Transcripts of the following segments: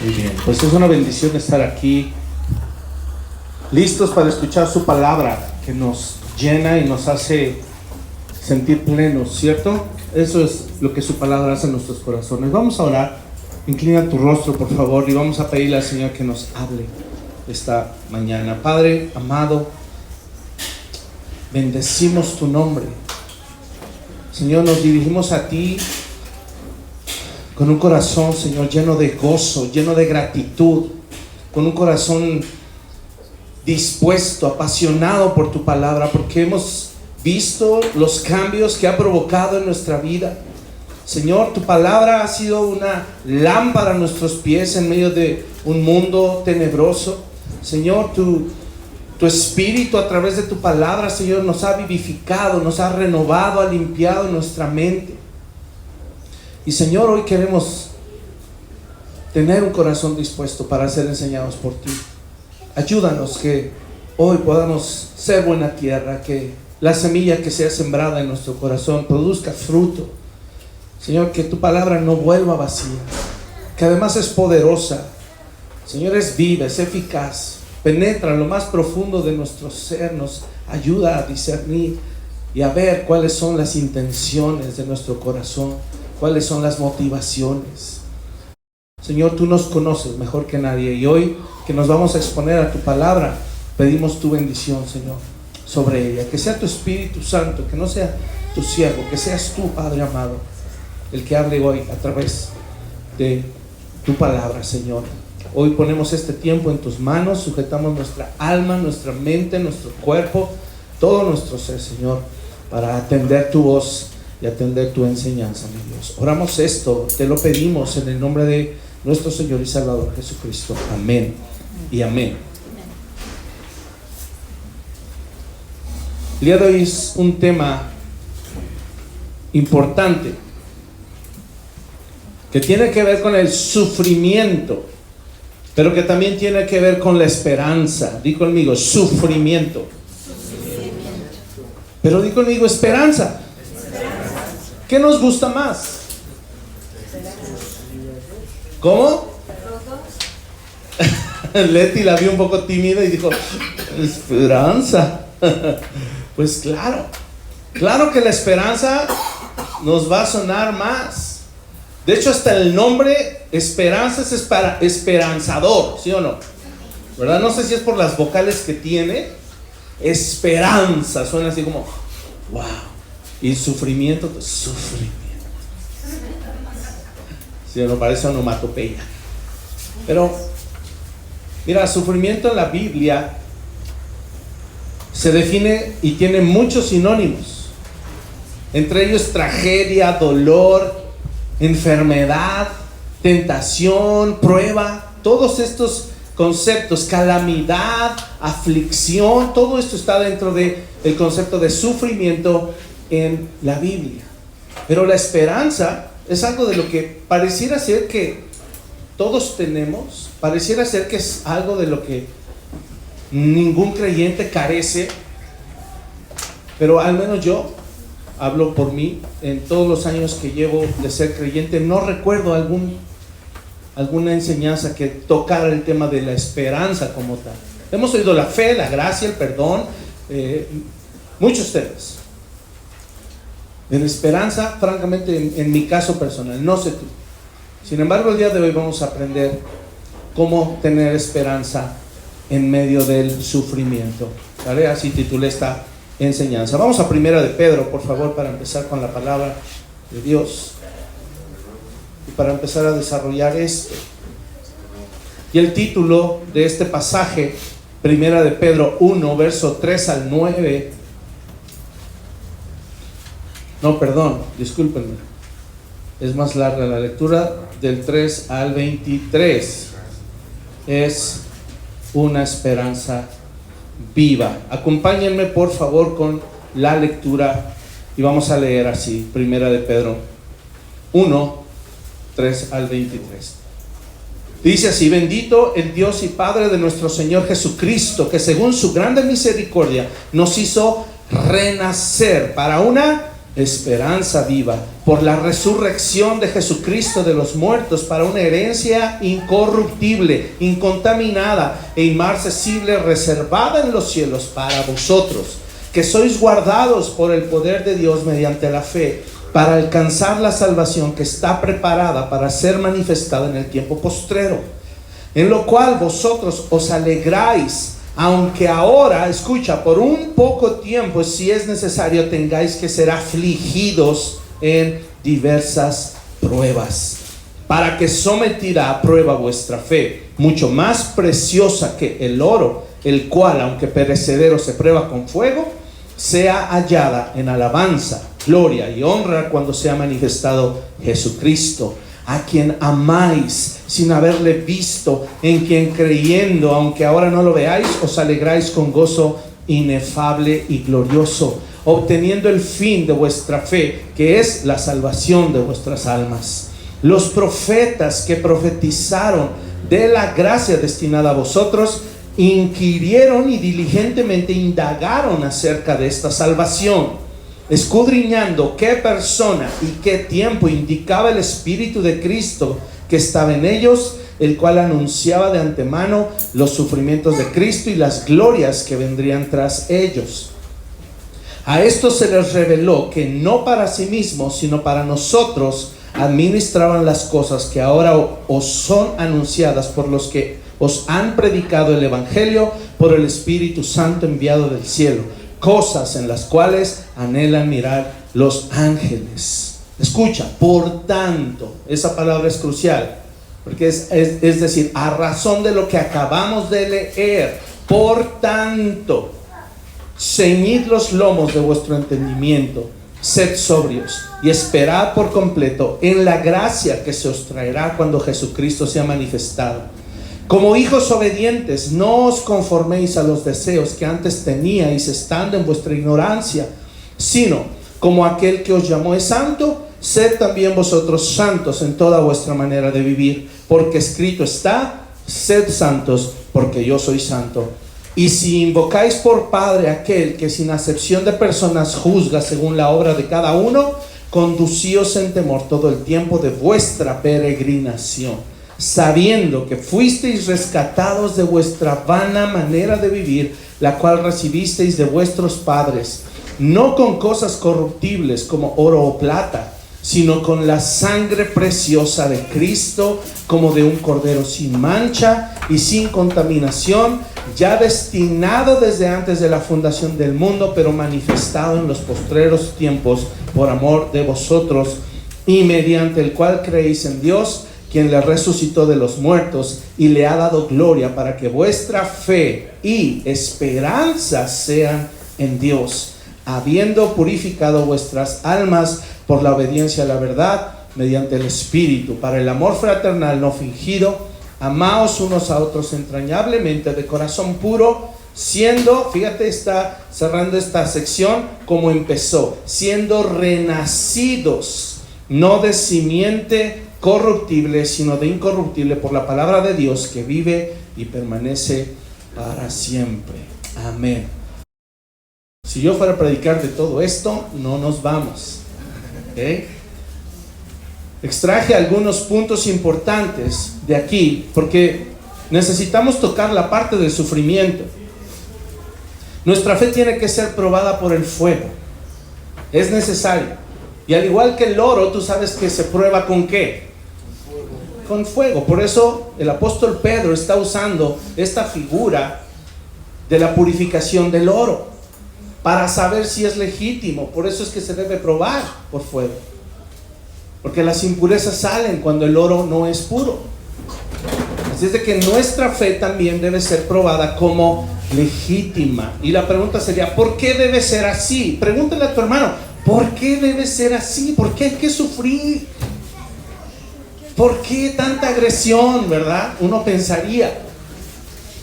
Muy bien, pues es una bendición estar aquí, listos para escuchar su palabra que nos llena y nos hace sentir plenos, ¿cierto? Eso es lo que su palabra hace en nuestros corazones. Vamos a orar. Inclina tu rostro, por favor, y vamos a pedirle al Señor que nos hable esta mañana. Padre amado, bendecimos tu nombre. Señor, nos dirigimos a ti con un corazón, Señor, lleno de gozo, lleno de gratitud, con un corazón dispuesto, apasionado por tu palabra, porque hemos visto los cambios que ha provocado en nuestra vida. Señor, tu palabra ha sido una lámpara a nuestros pies en medio de un mundo tenebroso. Señor, tu Espíritu a través de tu palabra, Señor, nos ha vivificado, nos ha renovado, ha limpiado nuestra mente. Y Señor, hoy queremos tener un corazón dispuesto para ser enseñados por ti. Ayúdanos que hoy podamos ser buena tierra, que la semilla que sea sembrada en nuestro corazón produzca fruto. Señor, que tu palabra no vuelva vacía, que además es poderosa. Señor, es viva, es eficaz, penetra en lo más profundo de nuestro ser, nos ayuda a discernir y a ver cuáles son las intenciones de nuestro corazón, cuáles son las motivaciones. Señor, tú nos conoces mejor que nadie, y hoy que nos vamos a exponer a tu palabra, pedimos tu bendición, Señor, sobre ella. Que sea tu Espíritu Santo, que no sea tu siervo, que seas tú, Padre amado, el que hable hoy a través de tu palabra, Señor. Hoy ponemos este tiempo en tus manos, sujetamos nuestra alma, nuestra mente, nuestro cuerpo, todo nuestro ser, Señor, para atender tu voz y atender tu enseñanza, mi Dios. Oramos esto, te lo pedimos en el nombre de nuestro Señor y Salvador Jesucristo. Amén y amén. El día de hoy es un tema importante que tiene que ver con el sufrimiento, pero que también tiene que ver con la esperanza. Di conmigo, sufrimiento. Pero di conmigo, esperanza. ¿Qué nos gusta más? ¿Cómo? Leti la vio un poco tímida y dijo, esperanza. Pues claro que la esperanza nos va a sonar más. De hecho, hasta el nombre esperanza es para esperanzador, ¿sí o no? ¿Verdad? No sé si es por las vocales que tiene. Esperanza, suena así como, wow. Y sufrimiento, pues sufrimiento. ¿Sí o no? Parece onomatopeya. Pero, mira, sufrimiento en la Biblia se define y tiene muchos sinónimos. Entre ellos tragedia, dolor, enfermedad, tentación, prueba. Todos estos conceptos, calamidad, aflicción, todo esto está dentro del concepto de sufrimiento en la Biblia. Pero la esperanza es algo de lo que pareciera ser que todos tenemos, pareciera ser que es algo de lo que ningún creyente carece, pero al menos yo hablo por mí. En todos los años que llevo de ser creyente, no recuerdo alguna enseñanza que tocara el tema de la esperanza como tal. Hemos oído la fe, la gracia, el perdón, muchos temas. De la esperanza, francamente, en mi caso personal, no sé tú. Sin embargo, el día de hoy vamos a aprender cómo tener esperanza en medio del sufrimiento. ¿Vale? Así titulé esta enseñanza. Vamos a Primera de Pedro, por favor, para empezar con la palabra de Dios y para empezar a desarrollar esto. Y el título de este pasaje, Primera de Pedro 1, verso 3 al 9. No, perdón, discúlpenme. Es más larga la lectura, del 3 al 23. Es una esperanza viva. Acompáñenme por favor con la lectura y vamos a leer así, Primera de Pedro 1, 3 al 23. Dice así: bendito el Dios y Padre de nuestro Señor Jesucristo, que según su grande misericordia nos hizo renacer para una esperanza viva, por la resurrección de Jesucristo de los muertos, para una herencia incorruptible, incontaminada e inmarcesible, reservada en los cielos para vosotros, que sois guardados por el poder de Dios mediante la fe, para alcanzar la salvación que está preparada para ser manifestada en el tiempo postrero, en lo cual vosotros os alegráis, aunque ahora, escucha, por un poco tiempo, si es necesario, tengáis que ser afligidos en diversas pruebas, para que sometida a prueba vuestra fe, mucho más preciosa que el oro, el cual, aunque perecedero, se prueba con fuego, sea hallada en alabanza, gloria y honra cuando sea manifestado Jesucristo, a quien amáis sin haberle visto, en quien creyendo, aunque ahora no lo veáis, os alegráis con gozo inefable y glorioso, obteniendo el fin de vuestra fe, que es la salvación de vuestras almas. Los profetas que profetizaron de la gracia destinada a vosotros, inquirieron y diligentemente indagaron acerca de esta salvación, escudriñando qué persona y qué tiempo indicaba el Espíritu de Cristo que estaba en ellos, el cual anunciaba de antemano los sufrimientos de Cristo y las glorias que vendrían tras ellos. A estos se les reveló que no para sí mismos, sino para nosotros administraban las cosas que ahora os son anunciadas por los que os han predicado el Evangelio por el Espíritu Santo enviado del cielo, cosas en las cuales anhelan mirar los ángeles. Escucha, por tanto, esa palabra es crucial, porque es decir, a razón de lo que acabamos de leer, por tanto, ceñid los lomos de vuestro entendimiento, sed sobrios y esperad por completo en la gracia que se os traerá cuando Jesucristo sea manifestado. Como hijos obedientes, no os conforméis a los deseos que antes teníais estando en vuestra ignorancia, sino como aquel que os llamó es santo, sed también vosotros santos en toda vuestra manera de vivir, porque escrito está: sed santos, porque yo soy santo. Y si invocáis por Padre aquel que sin acepción de personas juzga según la obra de cada uno, conducíos en temor todo el tiempo de vuestra peregrinación, sabiendo que fuisteis rescatados de vuestra vana manera de vivir, la cual recibisteis de vuestros padres, no con cosas corruptibles como oro o plata, sino con la sangre preciosa de Cristo, como de un cordero sin mancha y sin contaminación, ya destinado desde antes de la fundación del mundo, pero manifestado en los postreros tiempos por amor de vosotros, y mediante el cual creéis en Dios, quien le resucitó de los muertos y le ha dado gloria, para que vuestra fe y esperanza sean en Dios, habiendo purificado vuestras almas por la obediencia a la verdad mediante el Espíritu, para el amor fraternal no fingido. Amaos unos a otros entrañablemente de corazón puro, siendo, fíjate, está cerrando esta sección como empezó, siendo renacidos, no de simiente corruptible, sino de incorruptible, por la palabra de Dios que vive y permanece para siempre. Amén. Si yo fuera a predicar de todo esto, no nos vamos. ¿Okay? Extraje algunos puntos importantes de aquí, porque necesitamos tocar la parte del sufrimiento. Nuestra fe tiene que ser probada por el fuego. Es necesario. Y al igual que el oro, tú sabes que se prueba ¿con qué? Con fuego. Por eso el apóstol Pedro está usando esta figura de la purificación del oro, para saber si es legítimo. Por eso es que se debe probar por fuego, porque las impurezas salen cuando el oro no es puro. Así es de que nuestra fe también debe ser probada como legítima. Y la pregunta sería, ¿por qué debe ser así? Pregúntale a tu hermano, ¿por qué debe ser así? ¿Por qué hay que sufrir? ¿Por qué tanta agresión, verdad? Uno pensaría,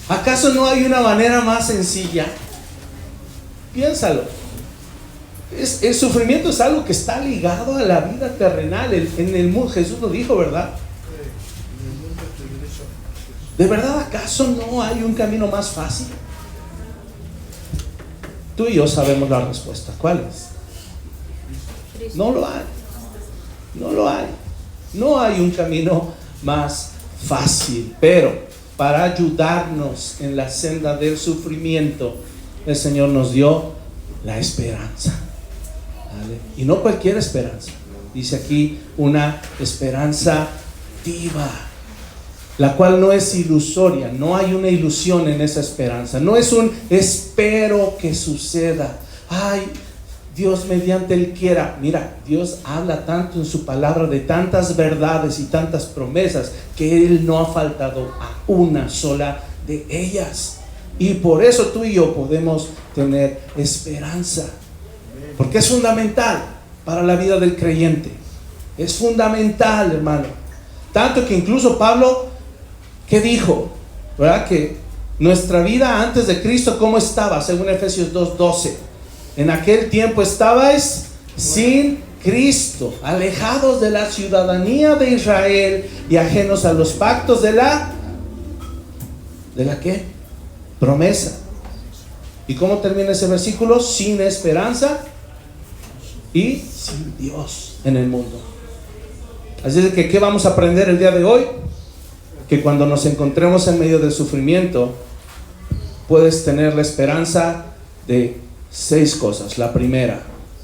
¿acaso no hay una manera más sencilla? Piénsalo. El sufrimiento es algo que está ligado a la vida terrenal. En el mundo, Jesús lo dijo, ¿verdad? ¿De verdad acaso no hay un camino más fácil? Tú y yo sabemos la respuesta. ¿Cuál es? No lo hay. No lo hay. No hay un camino más fácil. Pero para ayudarnos en la senda del sufrimiento, el Señor nos dio la esperanza. ¿Vale? Y no cualquier esperanza. Dice aquí una esperanza viva, la cual no es ilusoria. No hay una ilusión en esa esperanza. No es un espero que suceda. Ay, Dios mediante Él quiera. Mira, Dios habla tanto en su palabra de tantas verdades y tantas promesas que Él no ha faltado a una sola de ellas. Y por eso tú y yo podemos tener esperanza. Porque es fundamental para la vida del creyente. Es fundamental, hermano. Tanto que incluso Pablo, ¿qué dijo? ¿Verdad? Que nuestra vida antes de Cristo, ¿cómo estaba? Según Efesios 2:12. En aquel tiempo estabais sin Cristo, alejados de la ciudadanía de Israel y ajenos a los pactos de la ¿qué? Promesa. ¿Y cómo termina ese versículo? Sin esperanza y sin Dios en el mundo. Así es que, ¿qué vamos a aprender el día de hoy? Que cuando nos encontremos en medio del sufrimiento, puedes tener la esperanza de 6 cosas. La primera,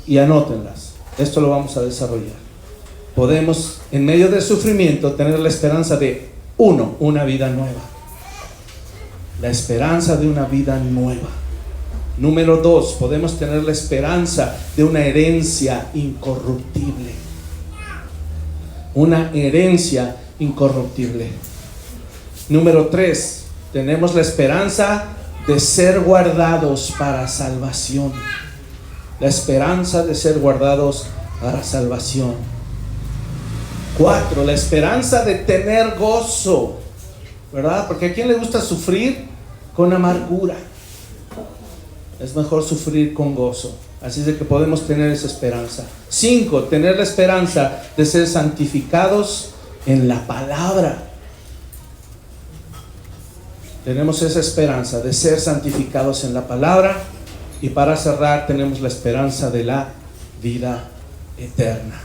y anótenlas, esto lo vamos a desarrollar. Podemos en medio del sufrimiento tener la esperanza de 1, una vida nueva. La esperanza de una vida nueva. Número 2, podemos tener la esperanza de una herencia incorruptible. Una herencia incorruptible. Número 3, tenemos la esperanza de ser guardados para salvación. La esperanza de ser guardados para salvación. 4, la esperanza de tener gozo, ¿verdad? Porque ¿a quién le gusta sufrir con amargura? Es mejor sufrir con gozo. Así es de que podemos tener esa esperanza. 5, tener la esperanza de ser santificados en la palabra. Tenemos esa esperanza de ser santificados en la palabra. Y para cerrar, tenemos la esperanza de la vida eterna.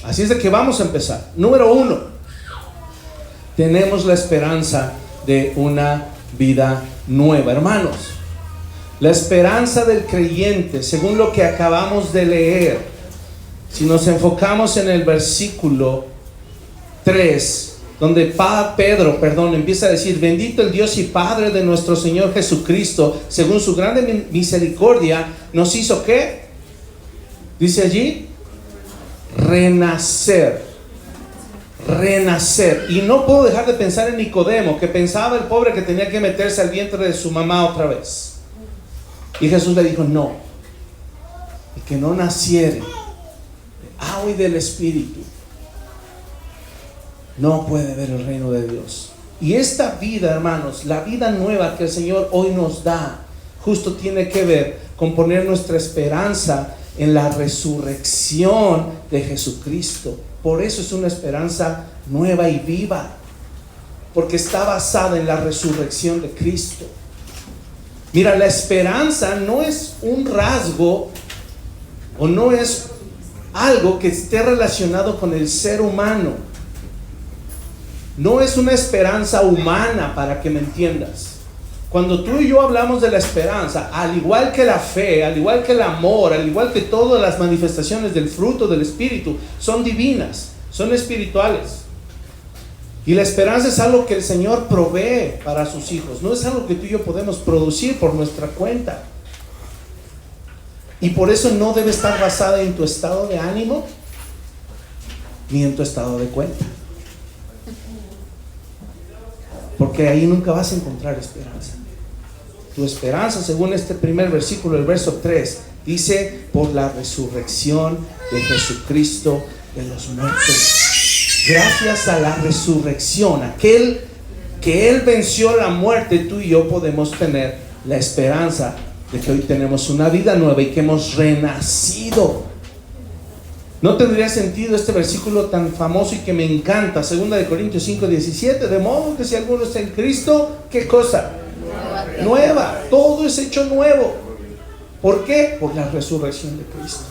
Así es de que vamos a empezar. Número 1, tenemos la esperanza de una vida nueva. Hermanos, la esperanza del creyente, según lo que acabamos de leer, si nos enfocamos en el versículo 3, donde Pedro empieza a decir: bendito el Dios y Padre de nuestro Señor Jesucristo, según su grande misericordia, nos hizo ¿qué? Dice allí, renacer. Y no puedo dejar de pensar en Nicodemo, que pensaba el pobre que tenía que meterse al vientre de su mamá otra vez. Y Jesús le dijo: no, el que no naciere de agua y del Espíritu no puede ver el reino de Dios. Y esta vida, hermanos, la vida nueva que el Señor hoy nos da, justo tiene que ver con poner nuestra esperanza en la resurrección de Jesucristo. Por eso es una esperanza nueva y viva, porque está basada en la resurrección de Cristo. Mira, la esperanza no es un rasgo o no es algo que esté relacionado con el ser humano. No es una esperanza humana, para que me entiendas. Cuando tú y yo hablamos de la esperanza, al igual que la fe, al igual que el amor, al igual que todas las manifestaciones del fruto del Espíritu, son divinas, son espirituales. Y la esperanza es algo que el Señor provee para sus hijos. No es algo que tú y yo podemos producir por nuestra cuenta. Y por eso no debe estar basada en tu estado de ánimo ni en tu estado de cuenta. Porque ahí nunca vas a encontrar esperanza. Tu esperanza, según este primer versículo, el verso 3, dice: por la resurrección de Jesucristo de los muertos. Gracias a la resurrección, aquel que Él venció la muerte, tú y yo podemos tener la esperanza de que hoy tenemos una vida nueva y que hemos renacido. No tendría sentido este versículo tan famoso y que me encanta, 2 Corintios 5:17, de modo que si alguno está en Cristo, ¿qué cosa? Nueva. Todo es hecho nuevo. ¿Por qué? Por la resurrección de Cristo.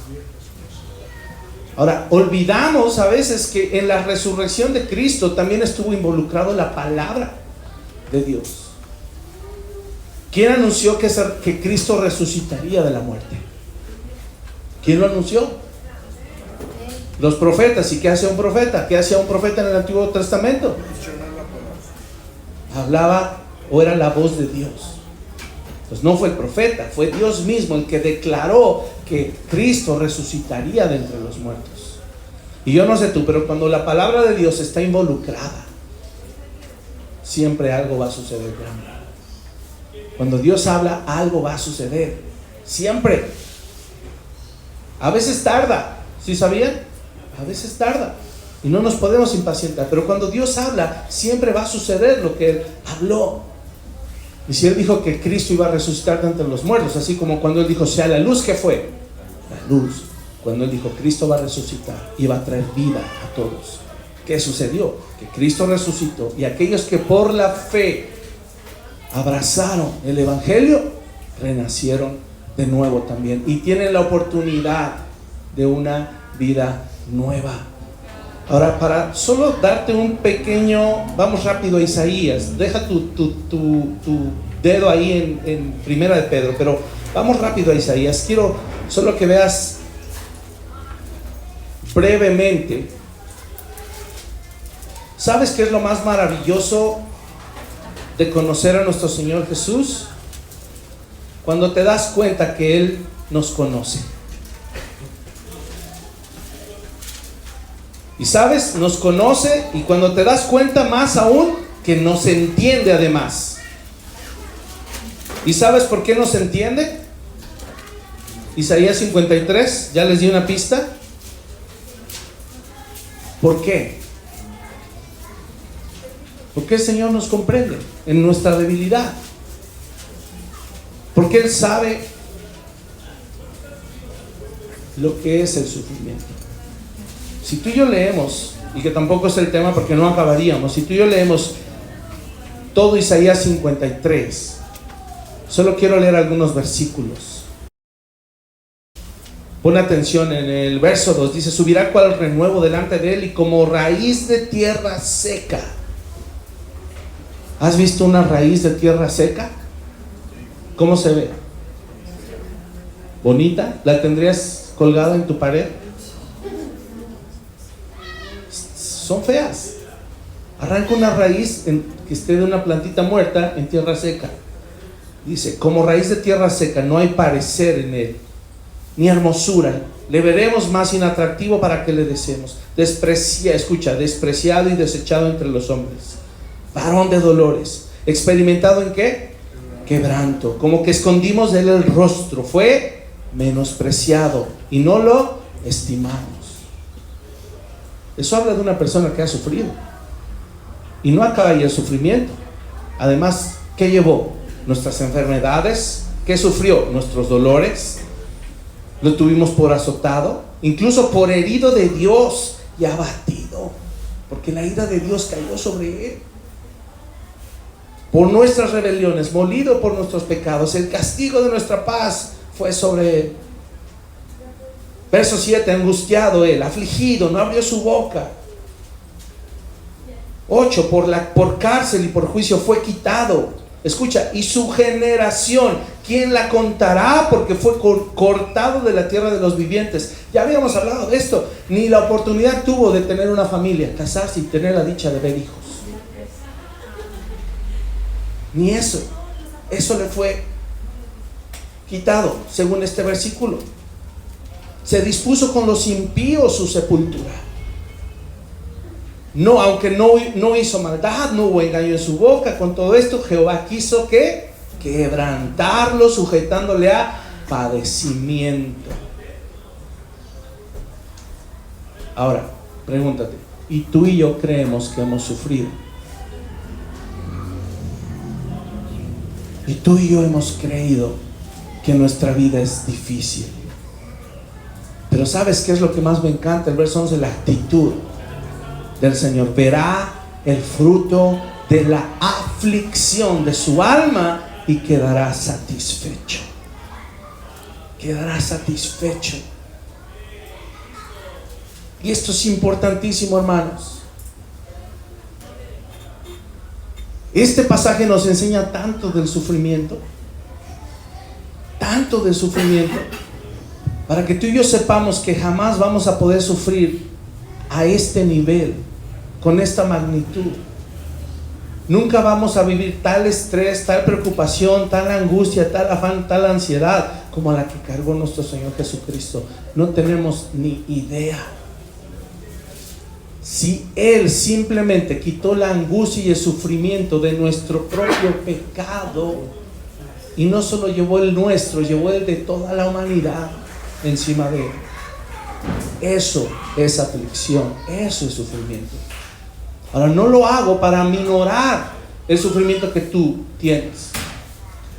Ahora, olvidamos a veces que en la resurrección de Cristo también estuvo involucrado la palabra de Dios. ¿Quién anunció que Cristo resucitaría de la muerte? ¿Quién lo anunció? Los profetas. ¿Y qué hacía un profeta? ¿Qué hacía un profeta en el Antiguo Testamento? Hablaba o era la voz de Dios. Pues no fue el profeta, fue Dios mismo el que declaró que Cristo resucitaría de entre los muertos. Y yo no sé tú, pero cuando la palabra de Dios está involucrada, siempre algo va a suceder grande. Cuando Dios habla, algo va a suceder. Siempre. A veces tarda, ¿sí sabían? A veces tarda. Y no nos podemos impacientar. Pero cuando Dios habla, siempre va a suceder lo que Él habló. Y si Él dijo que Cristo iba a resucitar de entre los muertos, así como cuando Él dijo, sea la luz, ¿qué fue? La luz. Cuando Él dijo, Cristo va a resucitar y va a traer vida a todos. ¿Qué sucedió? Que Cristo resucitó y aquellos que por la fe abrazaron el Evangelio, renacieron de nuevo también y tienen la oportunidad de una vida nueva. Ahora, para solo darte un pequeño, vamos rápido a Isaías, deja tu dedo ahí en Primera de Pedro, pero vamos rápido a Isaías. Quiero solo que veas brevemente. ¿Sabes qué es lo más maravilloso de conocer a nuestro Señor Jesús? Cuando te das cuenta que Él nos conoce. Y sabes, nos conoce, y cuando te das cuenta más aún que nos entiende además. ¿Y sabes por qué nos entiende? Isaías 53, ya les di una pista. ¿Por qué? Porque el Señor nos comprende en nuestra debilidad. Porque Él sabe lo que es el sufrimiento. Si tú y yo leemos, y que tampoco es el tema porque no acabaríamos, si tú y yo leemos todo Isaías 53, solo quiero leer algunos versículos. Pon atención en el verso 2, dice, subirá cual renuevo delante de Él y como raíz de tierra seca. ¿Has visto una raíz de tierra seca? ¿Cómo se ve? ¿Bonita? ¿La tendrías colgada en tu pared? Son feas. Arranca una raíz que esté de una plantita muerta en tierra seca. Dice, como raíz de tierra seca, no hay parecer en él, ni hermosura. Le veremos más inatractivo para que le deseemos. Despreciado y desechado entre los hombres. Varón de dolores. ¿Experimentado en qué? Quebranto. Como que escondimos de él el rostro. Fue menospreciado y no lo estimamos. Eso habla de una persona que ha sufrido. Y no acaba ahí el sufrimiento. Además, ¿qué llevó? Nuestras enfermedades. ¿Qué sufrió? Nuestros dolores. Lo tuvimos por azotado, incluso por herido de Dios y abatido, porque la ira de Dios cayó sobre él. Por nuestras rebeliones, molido por nuestros pecados, el castigo de nuestra paz fue sobre él. Verso 7, angustiado él, afligido, no abrió su boca. 8, por cárcel y por juicio fue quitado. Escucha, y su generación, ¿quién la contará? Porque fue cortado de la tierra de los vivientes. Ya habíamos hablado de esto. Ni la oportunidad tuvo de tener una familia, casarse y tener la dicha de ver hijos. Ni eso. Eso le fue quitado, según este versículo. Se dispuso con los impíos su sepultura. No, aunque no hizo maldad, no hubo engaño en su boca. Con todo esto Jehová quiso que quebrantarlo, sujetándole a padecimiento. Ahora, pregúntate, ¿y tú y yo creemos que hemos sufrido? ¿Y tú y yo hemos creído que nuestra vida es difícil? Pero ¿sabes qué es lo que más me encanta? El verso 11, la actitud del Señor. Verá el fruto de la aflicción de su alma y quedará satisfecho. Quedará satisfecho. Y esto es importantísimo, hermanos. Este pasaje nos enseña tanto del sufrimiento, para que tú y yo sepamos que jamás vamos a poder sufrir a este nivel, con esta magnitud. Nunca vamos a vivir tal estrés, tal preocupación, tal angustia, tal afán, tal ansiedad como la que cargó nuestro Señor Jesucristo. No tenemos ni idea. Si Él simplemente quitó la angustia y el sufrimiento de nuestro propio pecado, y no solo llevó el nuestro, llevó el de toda la humanidad encima de Él. Eso es aflicción, eso es sufrimiento. Ahora, no lo hago para minorar el sufrimiento que tú tienes.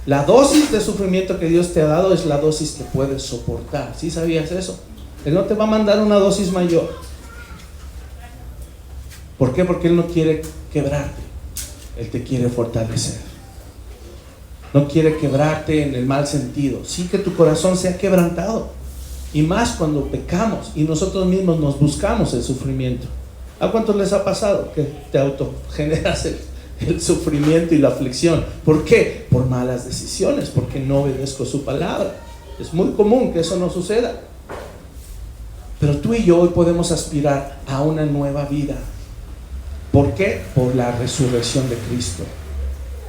La dosis de sufrimiento que Dios te ha dado es la dosis que puedes soportar. ¿Sí sabías eso? Él no te va a mandar una dosis mayor. ¿Por qué? Porque Él no quiere quebrarte. Él te quiere fortalecer. No quiere quebrarte en el mal sentido. Sí, que tu corazón sea quebrantado. Y más cuando pecamos y nosotros mismos nos buscamos el sufrimiento. ¿A cuántos les ha pasado que te autogeneras el sufrimiento y la aflicción? ¿Por qué? Por malas decisiones, porque no obedezco su palabra. Es muy común que eso no suceda. Pero tú y yo hoy podemos aspirar a una nueva vida. ¿Por qué? Por la resurrección de Cristo.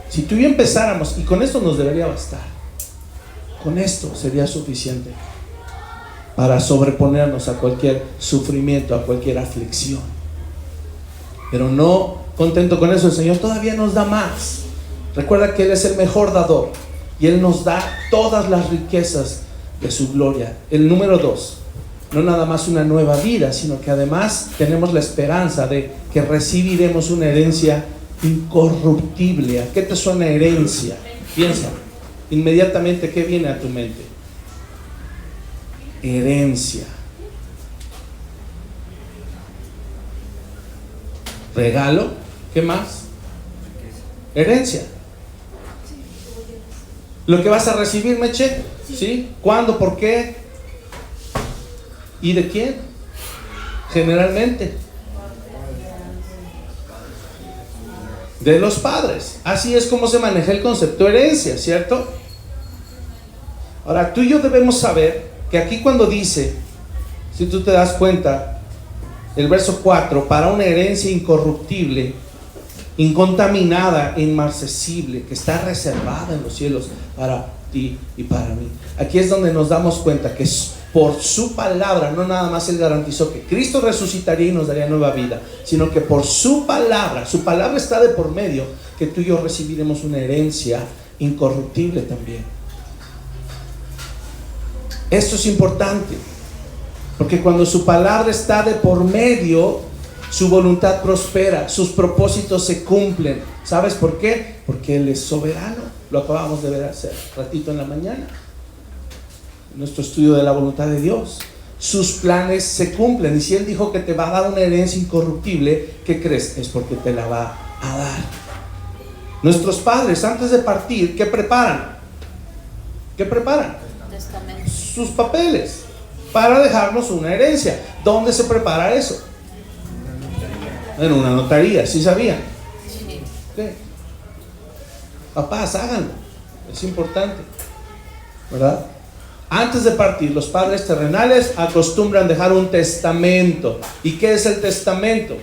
Si tú y yo empezáramos, y con esto nos debería bastar, con esto sería suficiente para sobreponernos a cualquier sufrimiento, a cualquier aflicción. Pero no contento con eso, el Señor todavía nos da más. Recuerda que Él es el mejor dador y Él nos da todas las riquezas de su gloria. El número 2, no nada más una nueva vida, sino que además tenemos la esperanza de que recibiremos una herencia incorruptible. ¿A qué te suena herencia? Piensa inmediatamente, ¿qué viene a tu mente? Herencia. Regalo, ¿qué más? Herencia. Lo que vas a recibir, Meche, ¿sí? ¿Cuándo? ¿Por qué? ¿Y de quién? Generalmente de los padres. Así es como se maneja el concepto de herencia, ¿cierto? Ahora, tú y yo debemos saber que aquí cuando dice, si tú te das cuenta, el verso 4, para una herencia incorruptible, incontaminada, inmarcesible, que está reservada en los cielos para ti y para mí. Aquí es donde nos damos cuenta que por su palabra, no nada más Él garantizó que Cristo resucitaría y nos daría nueva vida, sino que por su palabra está de por medio, que tú y yo recibiremos una herencia incorruptible también. Esto es importante, porque cuando su palabra está de por medio, su voluntad prospera, sus propósitos se cumplen. ¿Sabes por qué? Porque Él es soberano. Lo acabamos de ver hace ratito en la mañana, en nuestro estudio de la voluntad de Dios. Sus planes se cumplen. Y si Él dijo que te va a dar una herencia incorruptible, ¿qué crees? Es porque te la va a dar. Nuestros padres, antes de partir, ¿qué preparan? ¿Qué preparan? Testamento. Sus papeles para dejarnos una herencia. ¿Dónde se prepara eso? En una notaría, ¿sí sabían? Sí. ¿Qué? Papás, háganlo, es importante, ¿verdad? Antes de partir, los padres terrenales acostumbran dejar un testamento. ¿Y qué es el testamento?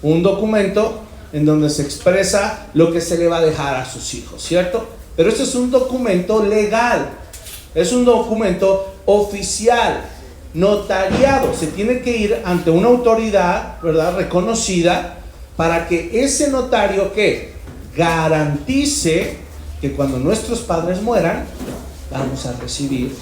Un documento en donde se expresa lo que se le va a dejar a sus hijos, ¿cierto? Pero este es un documento legal, es un documento oficial, notariado. Se tiene que ir ante una autoridad, ¿verdad?, reconocida, para que ese notario, ¿qué?, garantice que cuando nuestros padres mueran, vamos a recibir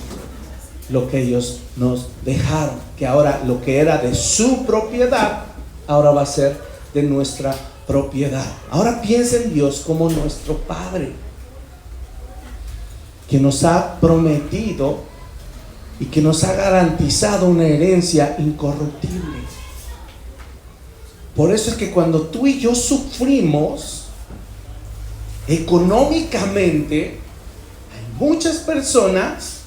lo que ellos nos dejaron, que ahora lo que era de su propiedad, ahora va a ser de nuestra propiedad. Ahora piensa en Dios como nuestro Padre, que nos ha prometido y que nos ha garantizado una herencia incorruptible. Por eso es que cuando tú y yo sufrimos económicamente, hay muchas personas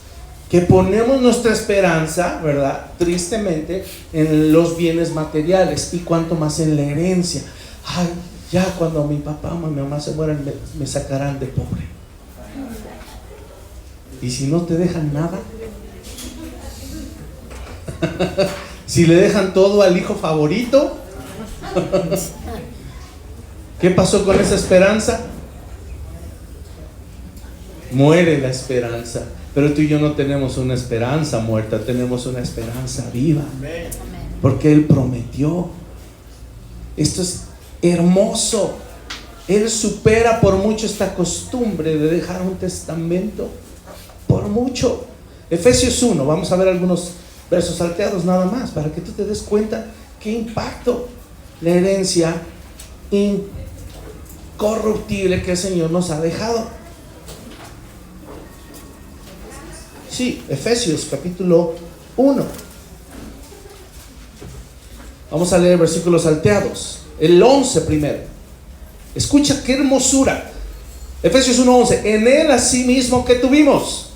que ponemos nuestra esperanza, ¿verdad? Tristemente, en los bienes materiales y cuanto más en la herencia. Ay, ya cuando mi papá o mi mamá se mueran me sacarán de pobre. ¿Y si no te dejan nada? Si le dejan todo al hijo favorito, ¿qué pasó con esa esperanza? Muere la esperanza. Pero tú y yo no tenemos una esperanza muerta, tenemos una esperanza viva, porque Él prometió. Esto es hermoso. Él supera por mucho esta costumbre de dejar un testamento, por mucho. Efesios 1, vamos a ver algunos versos salteados nada más, para que tú te des cuenta qué impacto la herencia incorruptible que el Señor nos ha dejado. Sí, Efesios capítulo 1. Vamos a leer versículos salteados. El 11 primero. Escucha qué hermosura. Efesios 1:11. En Él asimismo que tuvimos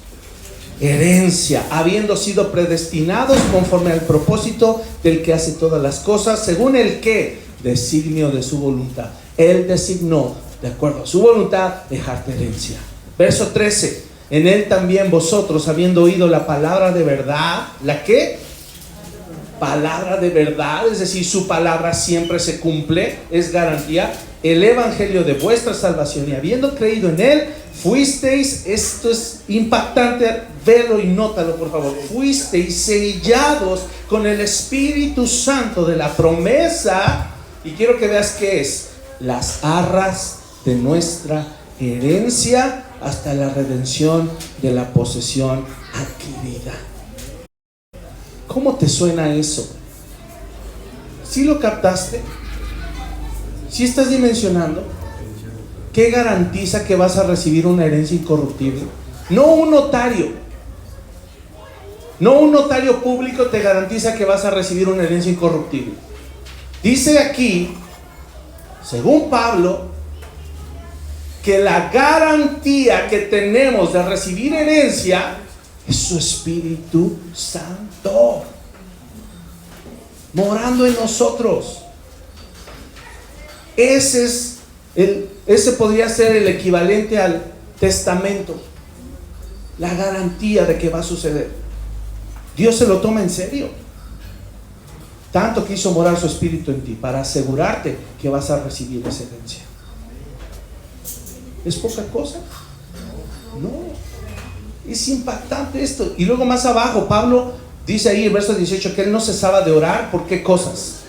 herencia, habiendo sido predestinados conforme al propósito del que hace todas las cosas, según el que designio de su voluntad. Él designó, de acuerdo a su voluntad, dejarte herencia. Verso 13. En Él también vosotros, habiendo oído la palabra de verdad, ¿la qué? Palabra de verdad, es decir, su palabra siempre se cumple, es garantía. El evangelio de vuestra salvación, y habiendo creído en Él, fuisteis, esto es impactante, velo y nótalo por favor, fuisteis sellados con el Espíritu Santo de la promesa, y quiero que veas qué es, las arras de nuestra herencia, hasta la redención de la posesión adquirida. ¿Cómo te suena eso? ¿Sí lo captaste? ¿Sí estás dimensionando? ¿Qué garantiza que vas a recibir una herencia incorruptible? No un notario. No un notario público te garantiza que vas a recibir una herencia incorruptible. Dice aquí, según Pablo, que la garantía que tenemos de recibir herencia es su Espíritu Santo morando en nosotros. Ese podría ser el equivalente al testamento, la garantía de que va a suceder. Dios se lo toma en serio, tanto quiso morar su Espíritu en ti para asegurarte que vas a recibir esa herencia. ¿Es poca cosa? No, es impactante esto. Y luego más abajo Pablo dice ahí en verso 18 que él no cesaba de orar. ¿Por qué cosas?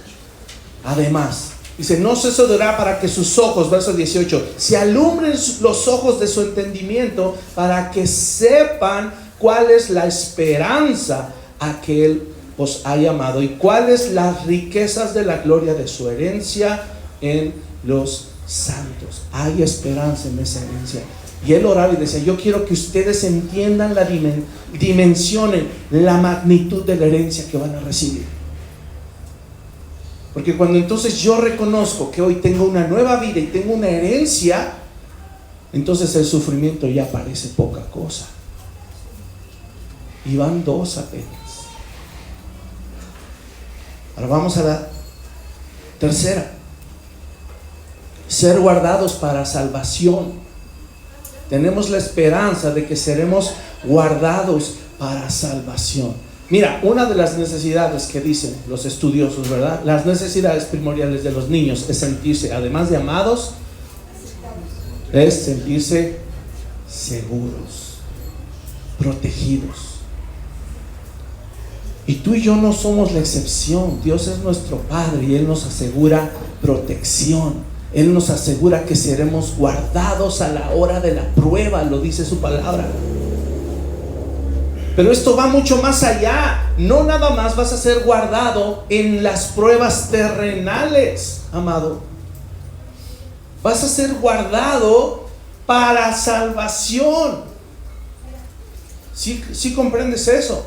Además dice, no cesó de orar para que sus ojos, verso 18, se alumbren los ojos de su entendimiento, para que sepan cuál es la esperanza a que Él os ha llamado y cuáles las riquezas de la gloria de su herencia en los santos. Hay esperanza en esa herencia. Y él oraba y decía, yo quiero que ustedes entiendan dimensionen la magnitud de la herencia que van a recibir. Porque cuando entonces yo reconozco que hoy tengo una nueva vida y tengo una herencia, entonces el sufrimiento ya parece poca cosa. Y van dos apenas. Ahora vamos a la tercera. Ser guardados para salvación. Tenemos la esperanza de que seremos guardados para salvación. Mira, una de las necesidades que dicen los estudiosos, ¿verdad? Las necesidades primordiales de los niños es sentirse, además de amados, es sentirse seguros, protegidos. Y tú y yo no somos la excepción. Dios es nuestro Padre y Él nos asegura protección. Él nos asegura que seremos guardados a la hora de la prueba, lo dice su palabra. Pero esto va mucho más allá. No nada más vas a ser guardado en las pruebas terrenales, amado. Vas a ser guardado para salvación. ¿Sí comprendes eso?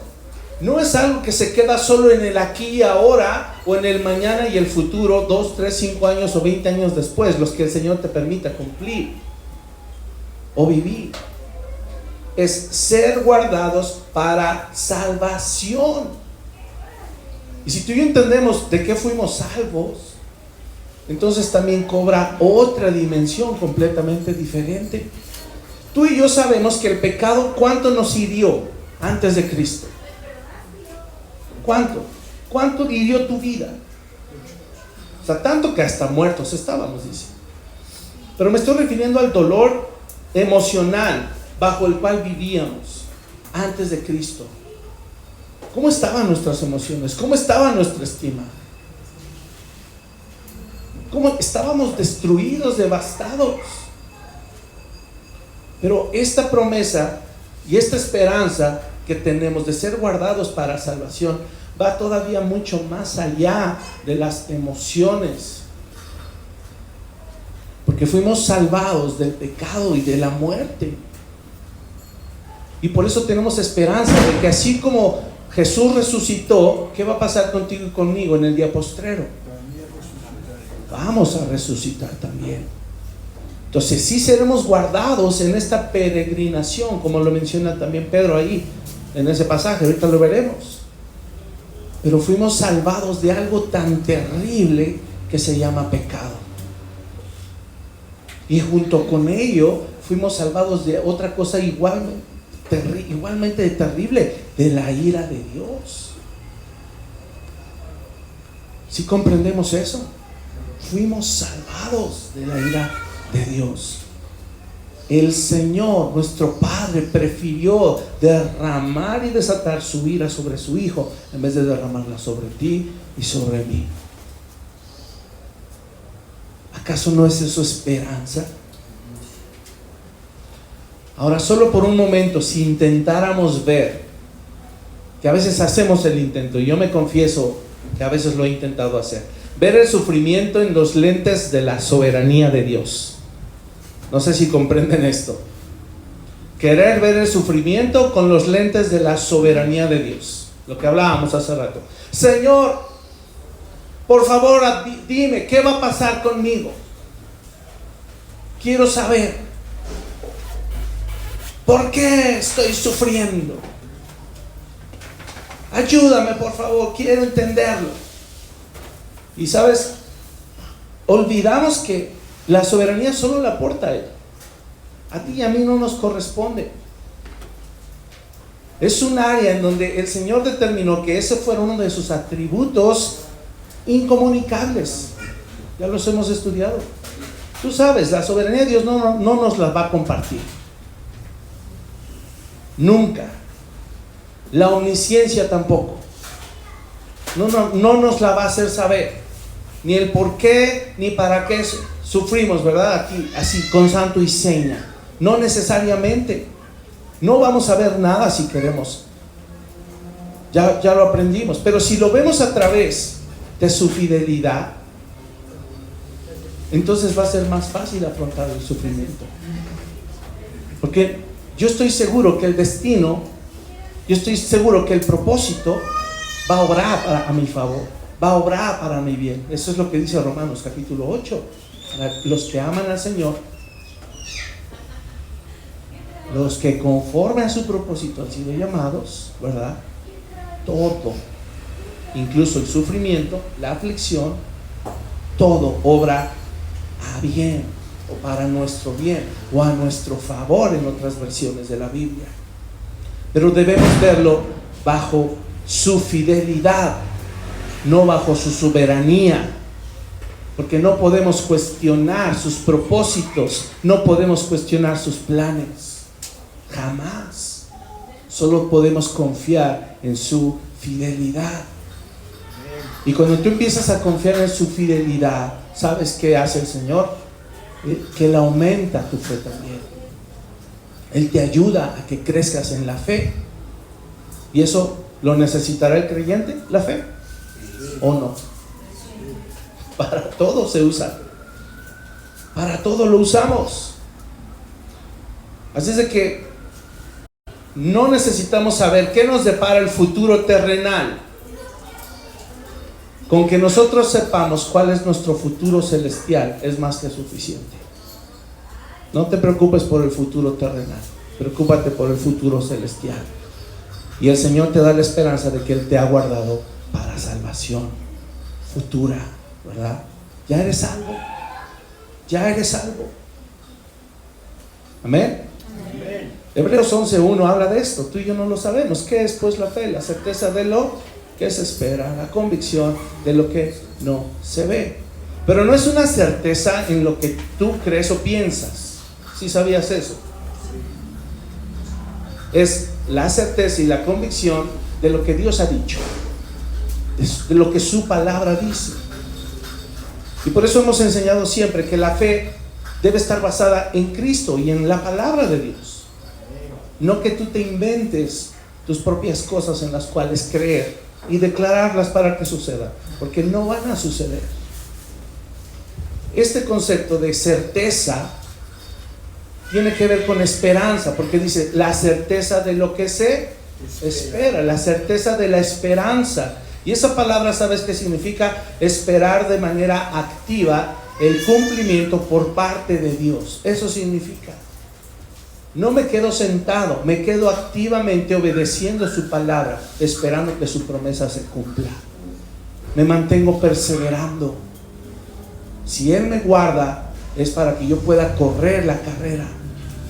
No es algo que se queda solo en el aquí y ahora, o en el mañana y el futuro, 2, 3, 5 años o 20 años después, los que el Señor te permita cumplir o vivir. es ser guardados para salvación. Y si tú y yo entendemos de qué fuimos salvos, entonces también cobra otra dimensión completamente diferente. Tú y yo sabemos que el pecado, ¿cuánto nos hirió antes de Cristo? ¿Cuánto hirió tu vida? O sea, tanto que hasta muertos estábamos, dice. Pero me estoy refiriendo al dolor emocional bajo el cual vivíamos antes de Cristo. ¿Cómo estaban nuestras emociones? ¿Cómo estaba nuestra estima? ¿Cómo estábamos destruidos, devastados? Pero esta promesa y esta esperanza que tenemos de ser guardados para salvación va todavía mucho más allá de las emociones, porque fuimos salvados del pecado y de la muerte. Y por eso tenemos esperanza de que así como Jesús resucitó, ¿qué va a pasar contigo y conmigo en el día postrero? Vamos a resucitar también. Entonces sí seremos guardados en esta peregrinación, como lo menciona también Pedro ahí en ese pasaje, ahorita lo veremos. Pero fuimos salvados de algo tan terrible que se llama pecado. Y junto con ello fuimos salvados de otra cosa igualmente terrible, de la ira de Dios. ¿Sí comprendemos eso? Fuimos salvados de la ira de Dios. El Señor, nuestro Padre, prefirió derramar y desatar su ira sobre su Hijo en vez de derramarla sobre ti y sobre mí. ¿Acaso no es eso esperanza? Ahora, solo por un momento, si intentáramos ver, que a veces hacemos el intento, y yo me confieso que a veces lo he intentado hacer, ver el sufrimiento en los lentes de la soberanía de Dios. No sé si comprenden esto. Querer ver el sufrimiento con los lentes de la soberanía de Dios. Lo que hablábamos hace rato. Señor, por favor, dime, ¿qué va a pasar conmigo? Quiero saber. ¿Por qué estoy sufriendo? Ayúdame, por favor, quiero entenderlo. Y sabes, olvidamos que la soberanía solo la aporta Él. A ti y a mí no nos corresponde. Es un área en donde el Señor determinó que ese fuera uno de sus atributos incomunicables. Ya los hemos estudiado. Tú sabes, la soberanía de Dios no nos la va a compartir. Nunca. La omnisciencia tampoco. No nos la va a hacer saber. Ni el por qué, ni para qué sufrimos, ¿verdad? Aquí, así, con santo y seña. No necesariamente. No vamos a ver nada si queremos. Ya lo aprendimos. Pero si lo vemos a través de su fidelidad, entonces va a ser más fácil afrontar el sufrimiento. Porque yo estoy seguro que el destino, yo estoy seguro que el propósito va a obrar a mi favor, va a obrar para mi bien. Eso es lo que dice Romanos capítulo 8. Para los que aman al Señor, los que conforme a su propósito han sido llamados, ¿verdad? Todo, incluso el sufrimiento, la aflicción, todo obra a bien, o para nuestro bien, o a nuestro favor en otras versiones de la Biblia. Pero debemos verlo bajo su fidelidad, no bajo su soberanía, porque no podemos cuestionar sus propósitos, no podemos cuestionar sus planes, jamás. Solo podemos confiar en su fidelidad. Y cuando tú empiezas a confiar en su fidelidad, ¿sabes qué hace el Señor? Que Él aumenta tu fe también. Él te ayuda a que crezcas en la fe. ¿Y eso lo necesitará el creyente? ¿La fe? ¿O no? Para todo se usa. Para todo lo usamos. Así es de que no necesitamos saber qué nos depara el futuro terrenal. Con que nosotros sepamos cuál es nuestro futuro celestial es más que suficiente. No te preocupes por el futuro terrenal. preocúpate por el futuro celestial. Y el Señor te da la esperanza de que Él te ha guardado para salvación futura, ¿verdad? Ya eres salvo. Ya eres salvo. Amén. Amén. Hebreos 11:1 habla de esto. Tú y yo no lo sabemos. ¿Qué es pues la fe? La certeza de lo que se espera, la convicción de lo que no se ve. Pero no es una certeza en lo que tú crees o piensas. ¿Sí sabías eso? Es la certeza y la convicción de lo que Dios ha dicho, de lo que su palabra dice. Y por eso hemos enseñado siempre que la fe debe estar basada en Cristo y en la palabra de Dios. No que tú te inventes tus propias cosas en las cuales creer y declararlas para que suceda, porque no van a suceder. Este concepto de certeza tiene que ver con esperanza, porque dice la certeza de lo que se espera, la certeza de la esperanza. Y esa palabra, ¿sabes qué significa? Esperar de manera activa el cumplimiento por parte de Dios. Eso significa. No me quedo sentado, me quedo activamente obedeciendo su palabra, esperando que su promesa se cumpla. Me mantengo perseverando. Si Él me guarda, es para que yo pueda correr la carrera.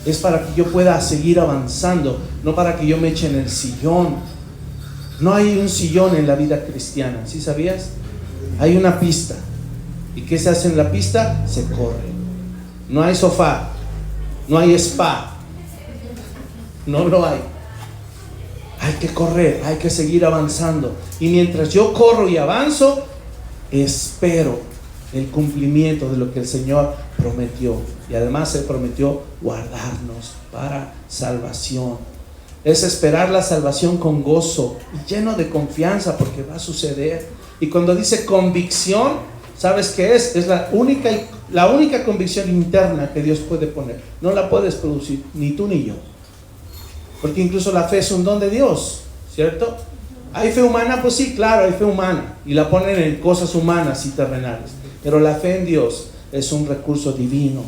Es para que yo pueda seguir avanzando, no para que yo me eche en el sillón. No hay un sillón en la vida cristiana, ¿sí sabías? Hay una pista. ¿Y qué se hace en la pista? Se corre. No hay sofá, no hay spa, no lo hay. Hay que correr, hay que seguir avanzando. Y mientras yo corro y avanzo, espero el cumplimiento de lo que el Señor prometió. Y además Él prometió guardarnos para salvación. Es esperar la salvación con gozo y lleno de confianza, porque va a suceder. Y cuando dice convicción, ¿sabes qué es? Es la única convicción interna que Dios puede poner. No la puedes producir, ni tú ni yo. Porque incluso la fe es un don de Dios, ¿cierto? ¿Hay fe humana? Pues sí, claro, hay fe humana. Y la ponen en cosas humanas y terrenales. Pero la fe en Dios es un recurso divino.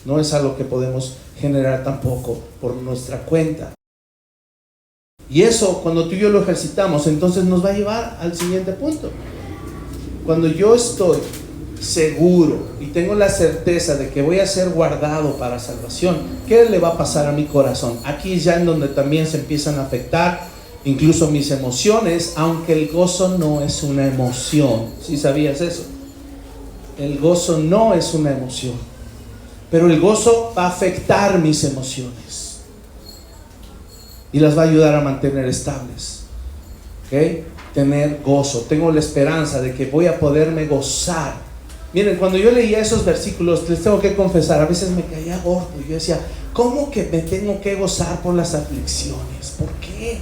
No es algo que podemos generar tampoco por nuestra cuenta. Y eso, cuando tú y yo lo ejercitamos, entonces nos va a llevar al siguiente punto. Cuando yo estoy seguro y tengo la certeza de que voy a ser guardado para salvación, ¿qué le va a pasar a mi corazón? Aquí es ya en donde también se empiezan a afectar incluso mis emociones, aunque el gozo no es una emoción. ¿Sí sabías eso? El gozo no es una emoción, pero el gozo va a afectar mis emociones y las va a ayudar a mantener estables. ¿Ok? Tener gozo. Tengo la esperanza de que voy a poderme gozar. Miren, cuando yo leía esos versículos, les tengo que confesar, a veces me caía gordo. Yo decía, ¿cómo que me tengo que gozar por las aflicciones? ¿Por qué?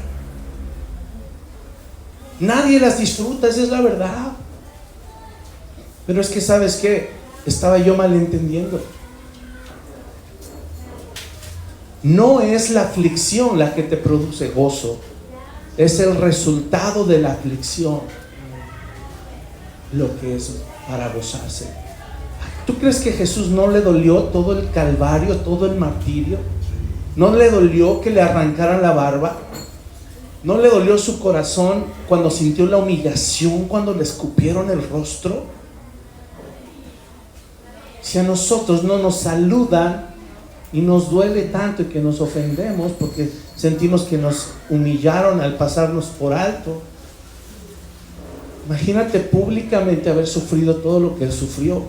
Nadie las disfruta, esa es la verdad. Pero es que, ¿sabes qué? Estaba yo malentendiendo. No es la aflicción la que te produce gozo, es el resultado de la aflicción lo que es para gozarse. ¿Tú crees que Jesús no le dolió todo el calvario, todo el martirio? ¿No le dolió que le arrancaran la barba? ¿No le dolió su corazón cuando sintió la humillación, cuando le escupieron el rostro? Si a nosotros no nos saludan y nos duele tanto y que nos ofendemos porque sentimos que nos humillaron al pasarnos por alto, imagínate públicamente haber sufrido todo lo que Él sufrió.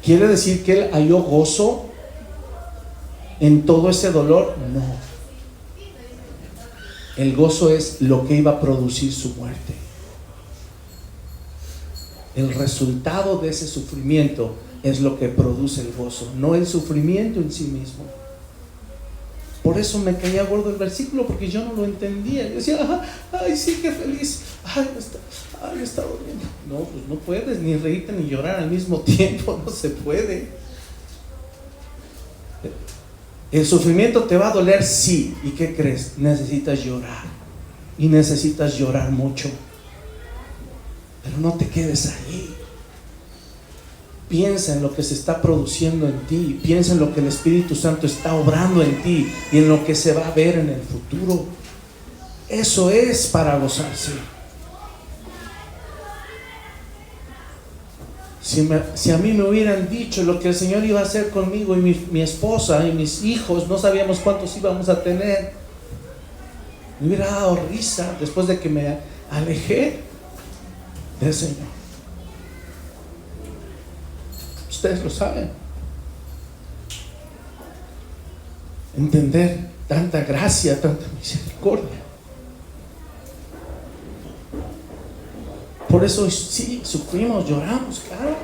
¿Quiere decir que Él halló gozo en todo ese dolor? No. El gozo es lo que iba a producir su muerte. El resultado de ese sufrimiento es lo que produce el gozo, no el sufrimiento en sí mismo. Por eso me caía gordo el versículo, porque yo no lo entendía. Yo decía, ay, sí, qué feliz. Ay, me está doliendo. No, pues no puedes ni reírte ni llorar al mismo tiempo, no se puede. El sufrimiento te va a doler, sí. ¿Y qué crees? Necesitas llorar. Y necesitas llorar mucho. Pero no te quedes ahí. Piensa en lo que se está produciendo en ti. Piensa en lo que el Espíritu Santo está obrando en ti y en lo que se va a ver en el futuro. Eso es para gozarse. Si a mí me hubieran dicho lo que el Señor iba a hacer conmigo y mi esposa y mis hijos, no sabíamos cuántos íbamos a tener, me hubiera dado risa después de que me alejé del Señor. Ustedes lo saben. Entender tanta gracia, tanta misericordia. Por eso sí, sufrimos, lloramos, claro.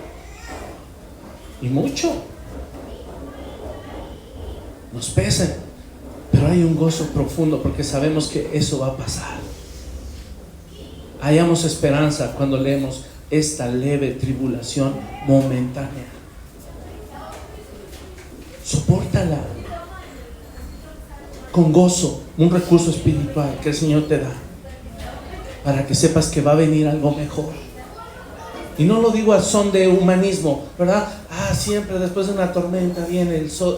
Y mucho. Nos pesa. Pero hay un gozo profundo porque sabemos que eso va a pasar. Hallamos esperanza cuando leemos esta leve tribulación momentánea. Sopórtala con gozo, un recurso espiritual que el Señor te da, para que sepas que va a venir algo mejor. Y no lo digo a son de humanismo, ¿verdad? Siempre después de una tormenta viene el sol,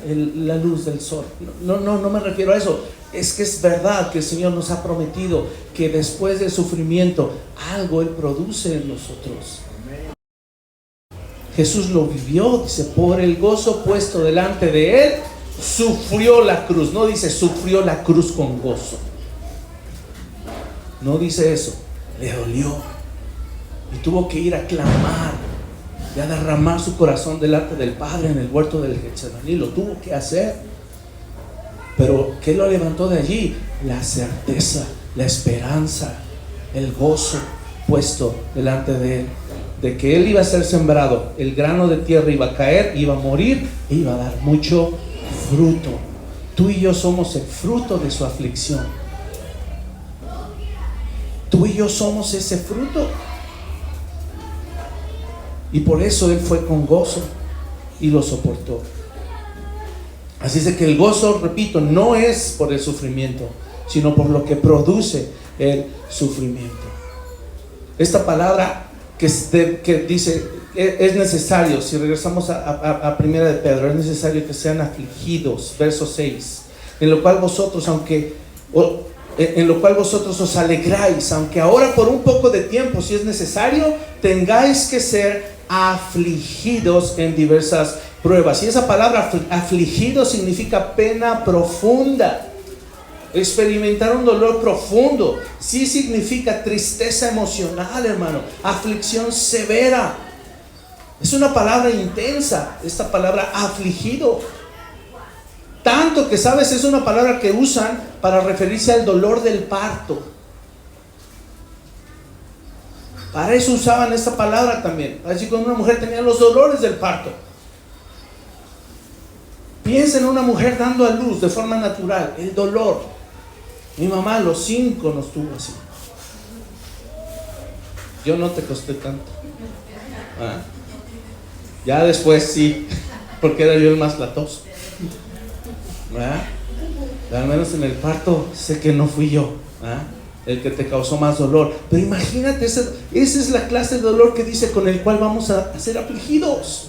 la luz del sol. No me refiero a eso. Es que es verdad que el Señor nos ha prometido que después del sufrimiento algo Él produce en nosotros. Jesús lo vivió, dice, por el gozo puesto delante de Él, sufrió la cruz. No dice sufrió la cruz con gozo. No dice eso. Le dolió. Y tuvo que ir a clamar y a derramar su corazón delante del Padre en el huerto del Getsemaní. Lo tuvo que hacer. Pero ¿qué lo levantó de allí? La certeza, la esperanza, el gozo puesto delante de Él, de que Él iba a ser sembrado, el grano de tierra iba a caer, iba a morir e iba a dar mucho fruto. Tú y yo somos el fruto de su aflicción. Tú y yo somos ese fruto. Y por eso Él fue con gozo y lo soportó. Así es de que el gozo, repito, no es por el sufrimiento, sino por lo que produce el sufrimiento. Esta palabra que dice, es necesario, si regresamos a primera de Pedro, es necesario que sean afligidos, verso 6, en lo cual vosotros os alegráis, aunque ahora por un poco de tiempo, si es necesario, tengáis que ser afligidos en diversas pruebas. Y esa palabra afligido significa pena profunda, experimentar un dolor profundo. Sí significa tristeza emocional, hermano, aflicción severa. Es una palabra intensa, esta palabra afligido. Tanto que, sabes, es una palabra que usan para referirse al dolor del parto. Para eso usaban esta palabra también, para decir cuando una mujer tenía los dolores del parto. Piensa en una mujer dando a luz de forma natural, el dolor. Mi mamá a los 5 nos tuvo así. Yo no te costé tanto. Ya después sí, porque era yo el más latoso. ¿Verdad? Al menos en el parto sé que no fui yo, ¿verdad?, el que te causó más dolor. Pero imagínate, esa es la clase de dolor que dice con el cual vamos a ser afligidos.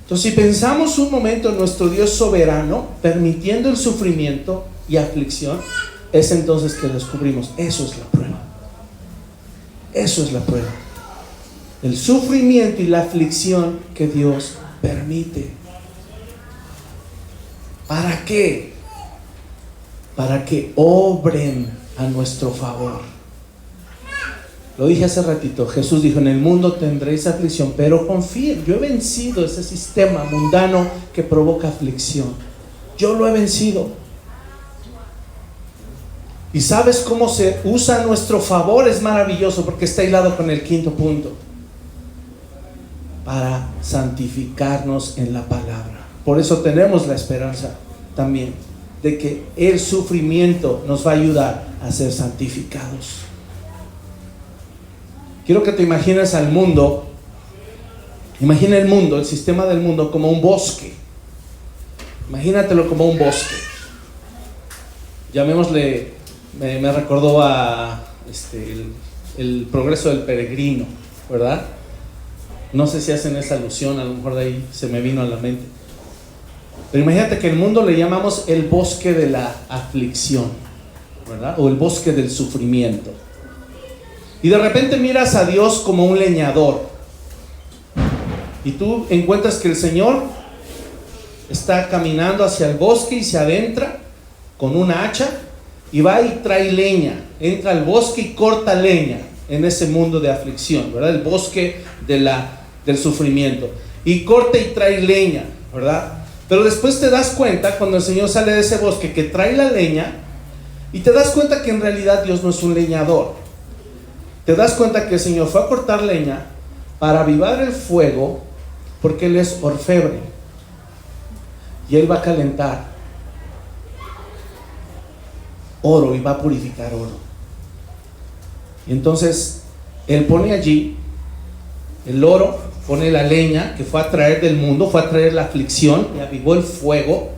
Entonces, si pensamos un momento en nuestro Dios soberano, permitiendo el sufrimiento y aflicción, es entonces que descubrimos, eso es la prueba. Eso es la prueba. El sufrimiento y la aflicción que Dios permite. ¿Para qué? Para que obren a nuestro favor. Lo dije hace ratito, Jesús dijo, en el mundo tendréis aflicción, pero confíen, yo he vencido ese sistema mundano que provoca aflicción. Yo lo he vencido. Y sabes cómo se usa a nuestro favor, es maravilloso, porque está hilado con el quinto punto. Para santificarnos en la palabra. Por eso tenemos la esperanza también de que el sufrimiento nos va a ayudar a ser santificados. Quiero que te imagines al mundo. Imagina el mundo, el sistema del mundo como un bosque. Imagínatelo como un bosque. Llamémosle, me recordó a el progreso del peregrino. ¿verdad? No sé si hacen esa alusión, a lo mejor de ahí se me vino a la mente. Pero imagínate que el mundo le llamamos el bosque de la aflicción, ¿verdad? O el bosque del sufrimiento. Y de repente miras a Dios como un leñador. Y tú encuentras que el Señor está caminando hacia el bosque y se adentra con una hacha y va y trae leña. Entra al bosque y corta leña en ese mundo de aflicción, ¿verdad? El bosque del sufrimiento. Y corta y trae leña, ¿verdad? Pero después te das cuenta, cuando el Señor sale de ese bosque, que trae la leña, y te das cuenta que en realidad Dios no es un leñador. Te das cuenta que el Señor fue a cortar leña para avivar el fuego, porque Él es orfebre. Y Él va a calentar oro y va a purificar oro. Y entonces Él pone allí el oro, pone la leña que fue a traer del mundo, fue a traer la aflicción y avivó el fuego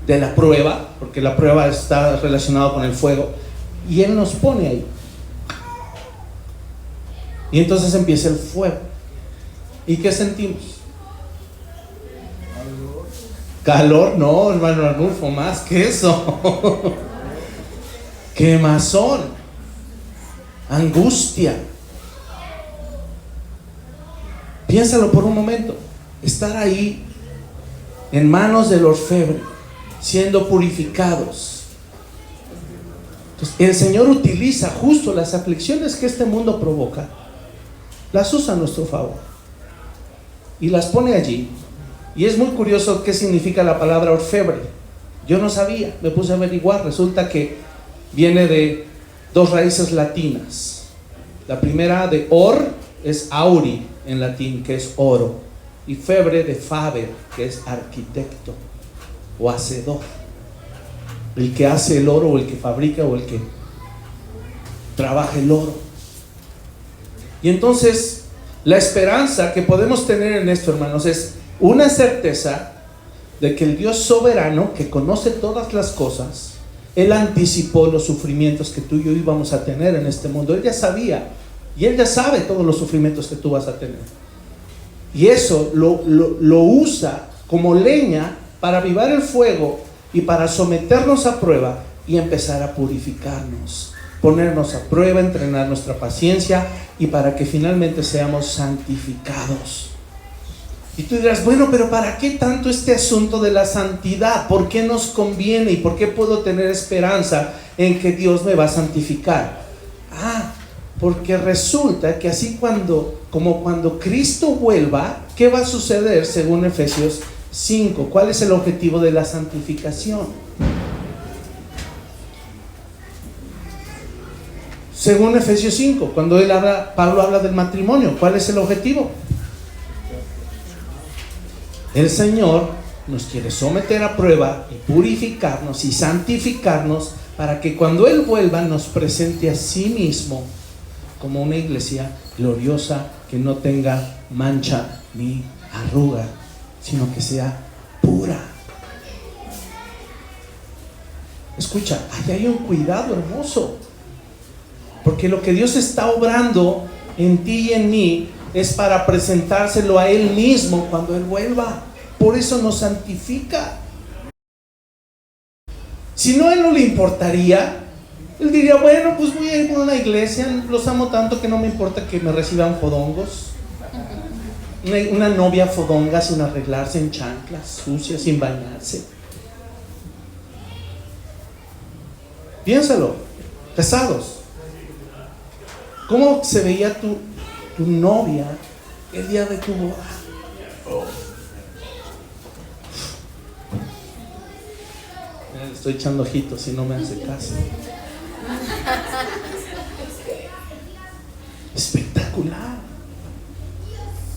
de la prueba, porque la prueba está relacionada con el fuego, y Él nos pone ahí. Y entonces empieza el fuego. ¿Y qué sentimos? Calor, no, hermano Arnulfo, más que eso. Quemazón, angustia. Piénsalo por un momento. Estar ahí en manos del orfebre, siendo purificados. Entonces, el Señor utiliza justo las aflicciones que este mundo provoca, las usa a nuestro favor y las pone allí. Y es muy curioso qué significa la palabra orfebre. Yo no sabía, me puse a averiguar. Resulta que viene de dos raíces latinas. La primera de or es auri en latín, que es oro, y febre de faber, que es arquitecto o hacedor, el que hace el oro o el que fabrica o el que trabaja el oro. Y entonces la esperanza que podemos tener en esto, hermanos, es una certeza de que el Dios soberano, que conoce todas las cosas, Él anticipó los sufrimientos que tú y yo íbamos a tener en este mundo. Él ya sabía, y Él ya sabe todos los sufrimientos que tú vas a tener. Y eso lo usa como leña para avivar el fuego y para someternos a prueba y empezar a purificarnos, ponernos a prueba, entrenar nuestra paciencia y para que finalmente seamos santificados. Y tú dirás, bueno, pero ¿para qué tanto este asunto de la santidad? ¿Por qué nos conviene y por qué puedo tener esperanza en que Dios me va a santificar? Porque resulta que así como cuando Cristo vuelva, ¿qué va a suceder según Efesios 5? ¿Cuál es el objetivo de la santificación? Según Efesios 5, cuando Pablo habla del matrimonio, ¿cuál es el objetivo? El Señor nos quiere someter a prueba y purificarnos y santificarnos para que cuando Él vuelva nos presente a sí mismo como una iglesia gloriosa, que no tenga mancha ni arruga, sino que sea pura. Escucha, ahí hay un cuidado hermoso, porque lo que Dios está obrando en ti y en mí es para presentárselo a Él mismo cuando Él vuelva. Por eso nos santifica. Si no, a Él no le importaría. Él diría, bueno, pues voy a ir a una iglesia, los amo tanto que no me importa que me reciban fodongos. Una novia fodonga sin arreglarse, en chanclas, sucia, sin bañarse. Piénsalo, casados. ¿Cómo se veía tu novia el día de tu boda? Le estoy echando ojitos y no me hace caso. Espectacular,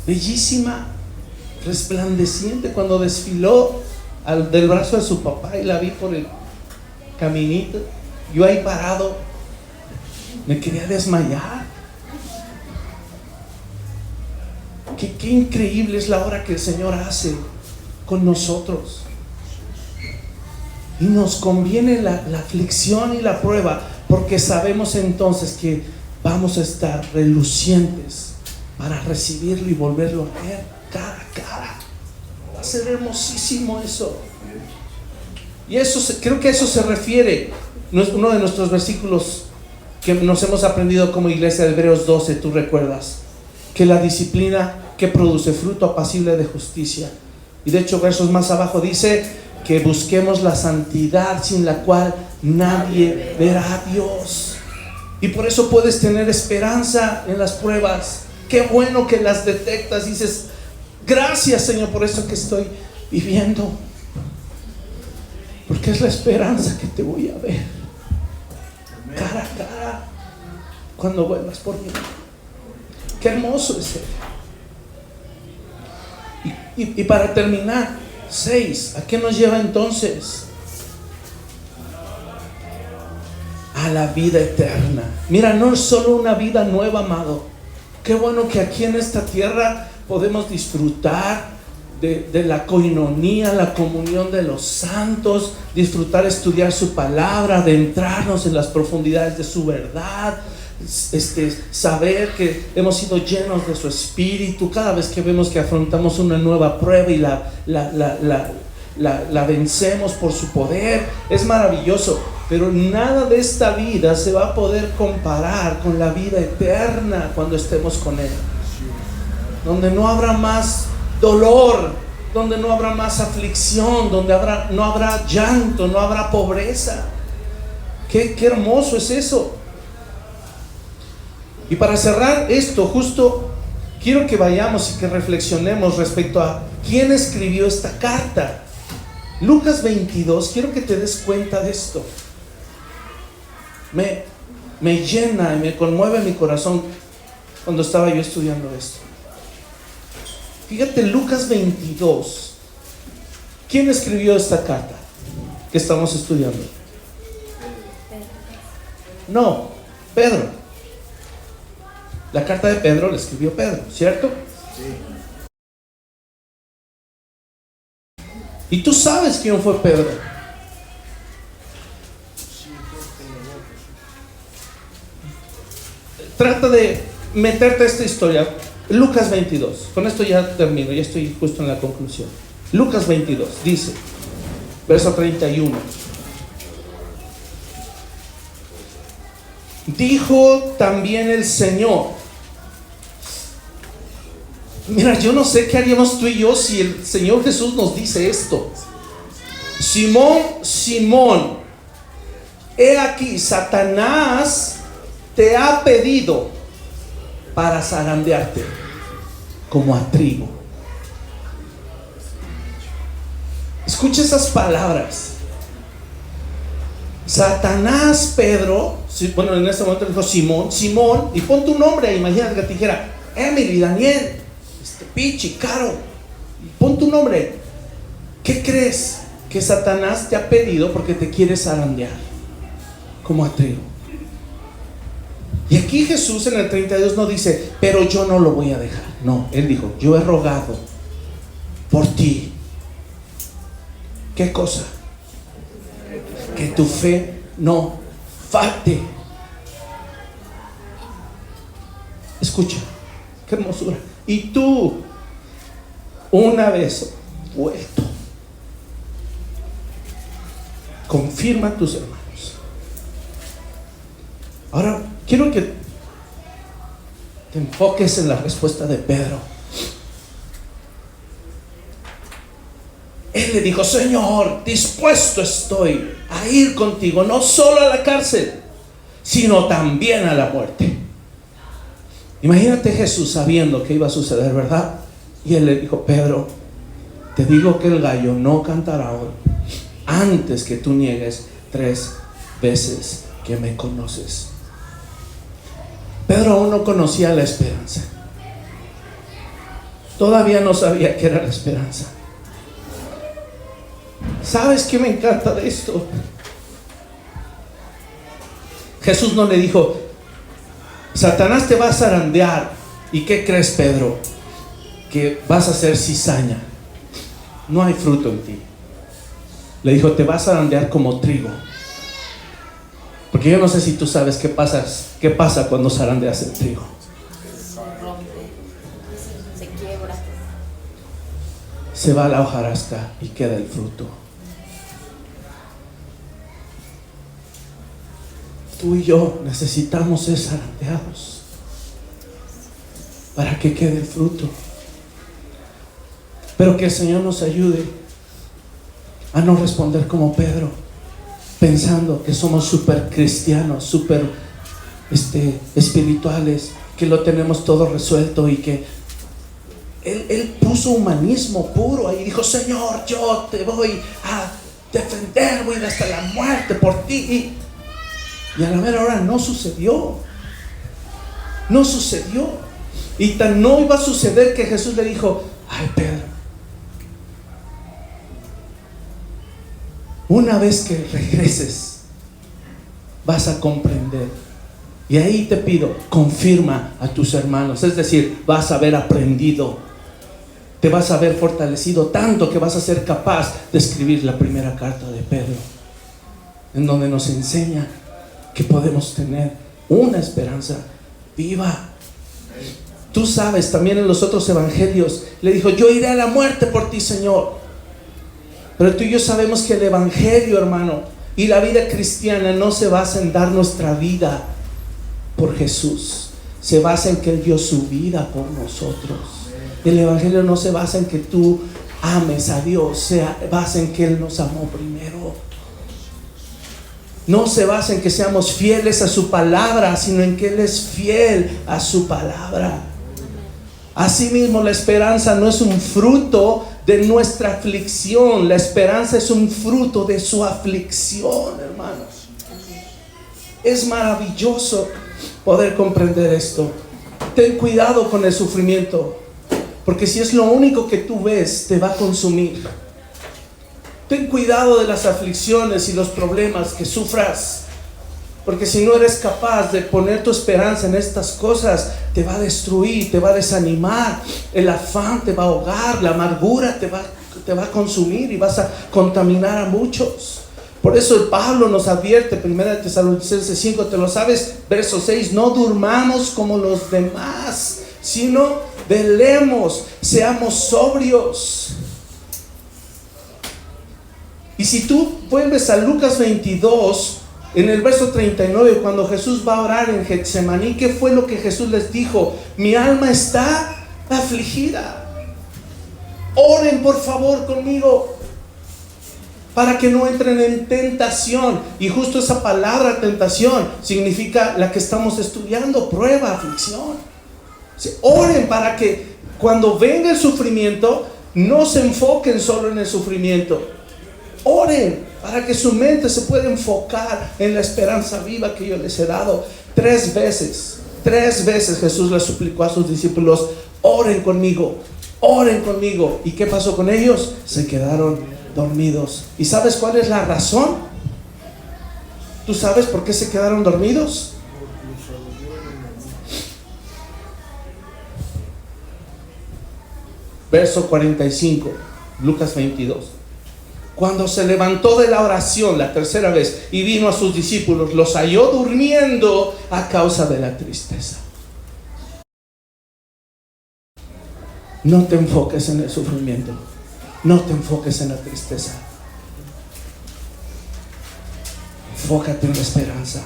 bellísima, resplandeciente. Cuando desfiló del brazo de su papá y la vi por el caminito, yo ahí parado me quería desmayar. Qué increíble es la obra que el Señor hace con nosotros. Y nos conviene la aflicción y la prueba, porque sabemos entonces que vamos a estar relucientes para recibirlo y volverlo a ver cara a cara. Va a ser hermosísimo eso. Y creo que a eso se refiere uno de nuestros versículos que nos hemos aprendido como iglesia, de Hebreos 12, tú recuerdas, que la disciplina que produce fruto apacible de justicia. Y de hecho versos más abajo dice que busquemos la santidad sin la cual nadie verá a Dios. Y por eso puedes tener esperanza en las pruebas. Qué bueno que las detectas. Dices, gracias Señor por eso que estoy viviendo, porque es la esperanza que te voy a ver cara a cara cuando vuelvas por mí. Qué hermoso es Él. Y para terminar, 6, ¿a qué nos lleva entonces? A la vida eterna. Mira, no es solo una vida nueva, amado. Qué bueno que aquí en esta tierra podemos disfrutar de la coinonía, la comunión de los santos, disfrutar, estudiar su palabra, adentrarnos en las profundidades de su verdad, saber que hemos sido llenos de su espíritu cada vez que vemos que afrontamos una nueva prueba y la vencemos por su poder. Es maravilloso, pero nada de esta vida se va a poder comparar con la vida eterna cuando estemos con Él, donde no habrá más dolor, donde no habrá más aflicción, donde no habrá llanto, no habrá pobreza. Qué hermoso es eso. Y para cerrar esto, justo quiero que vayamos y que reflexionemos respecto a quién escribió esta carta. Lucas 22, quiero que te des cuenta de esto. Me llena y me conmueve mi corazón cuando estaba yo estudiando esto. Fíjate, Lucas 22. ¿Quién escribió esta carta que estamos estudiando? No, Pedro. La carta de Pedro la escribió Pedro, ¿cierto? Sí. ¿Y tú sabes quién fue Pedro? Trata de meterte a esta historia. Lucas 22, con esto ya termino, ya estoy justo en la conclusión. Lucas 22 dice, verso 31: dijo también el Señor. Mira, yo no sé qué haríamos tú y yo si el Señor Jesús nos dice esto. Simón, Simón, he aquí, Satanás te ha pedido para zarandearte como a trigo. Escucha esas palabras. Satanás, Pedro, bueno, en este momento dijo Simón, Simón, y pon tu nombre, imagínate que te dijera Emily, Daniel, Pichi, Caro, pon tu nombre. ¿Qué crees que Satanás te ha pedido porque te quiere zarandear como a trigo? Y aquí Jesús en el 32 no dice, pero yo no lo voy a dejar. No, Él dijo, yo he rogado por ti. ¿Qué cosa? Que tu fe no falte. Escucha, qué hermosura. Y tú, una vez vuelto, confirma a tus hermanos. Ahora, quiero que te enfoques en la respuesta de Pedro. Él le dijo, Señor, dispuesto estoy a ir contigo, no solo a la cárcel, sino también a la muerte. Imagínate Jesús sabiendo que iba a suceder, ¿verdad? Y Él le dijo, Pedro, te digo que el gallo no cantará hoy antes que tú niegues 3 veces que me conoces. Pedro aún no conocía la esperanza. Todavía no sabía qué era la esperanza. ¿Sabes qué me encanta de esto? Jesús no le dijo, Satanás te va a zarandear. ¿Y qué crees, Pedro? Que vas a ser cizaña. No hay fruto en ti. Le dijo, te vas a zarandear como trigo. Porque yo no sé si tú sabes qué pasa cuando zarandeas el trigo. se va la hojarasca y queda el fruto. Tú y yo necesitamos ser zarandeados para que quede el fruto. Pero que el Señor nos ayude a no responder como Pedro, pensando que somos súper cristianos, súper espirituales, que lo tenemos todo resuelto y que Él puso humanismo puro ahí. Dijo: Señor, yo te voy a defender, voy a ir hasta la muerte por ti. Y a la mera hora no sucedió. No sucedió. Y tan no iba a suceder que Jesús le dijo: ay, Pedro, una vez que regreses vas a comprender. Y ahí te pido, confirma a tus hermanos. Es decir, vas a haber aprendido, te vas a haber fortalecido tanto que vas a ser capaz de escribir la primera carta de Pedro, en donde nos enseña que podemos tener una esperanza viva. Tú sabes, también en los otros evangelios le dijo: yo iré a la muerte por ti, Señor. Pero tú y yo sabemos que el evangelio, hermano, y la vida cristiana no se basa en dar nuestra vida por Jesús, se basa en que Él dio su vida por nosotros. El evangelio no se basa en que tú ames a Dios, se basa en que Él nos amó primero. No se basa en que seamos fieles a su palabra, sino en que Él es fiel a su palabra. Asimismo, la esperanza no es un fruto de nuestra aflicción, la esperanza es un fruto de su aflicción, hermanos. Es maravilloso poder comprender esto. Ten cuidado con el sufrimiento, porque si es lo único que tú ves, te va a consumir. Ten cuidado de las aflicciones y los problemas que sufras, porque si no eres capaz de poner tu esperanza en estas cosas, te va a destruir, te va a desanimar. El afán te va a ahogar, la amargura te va a consumir y vas a contaminar a muchos. Por eso el Pablo nos advierte, 1 Tesalonicenses 5, te lo sabes, verso 6: no durmamos como los demás, sino velemos, seamos sobrios. Y si tú vuelves a Lucas 22, en el verso 39, cuando Jesús va a orar en Getsemaní, ¿qué fue lo que Jesús les dijo? Mi alma está afligida. Oren por favor conmigo, para que no entren en tentación. Y justo esa palabra tentación significa la que estamos estudiando: prueba, aflicción. Oren para que cuando venga el sufrimiento no se enfoquen solo en el sufrimiento. Oren para que su mente se pueda enfocar en la esperanza viva que yo les he dado. 3 veces Jesús le suplicó a sus discípulos: oren conmigo, oren conmigo. ¿Y qué pasó con ellos? Se quedaron dormidos. ¿Y sabes cuál es la razón? ¿Tú sabes por qué se quedaron dormidos? Verso 45, Lucas 22. Cuando se levantó de la oración la tercera vez y vino a sus discípulos, los halló durmiendo a causa de la tristeza. No te enfoques en el sufrimiento, no te enfoques en la tristeza. Enfócate en la esperanza.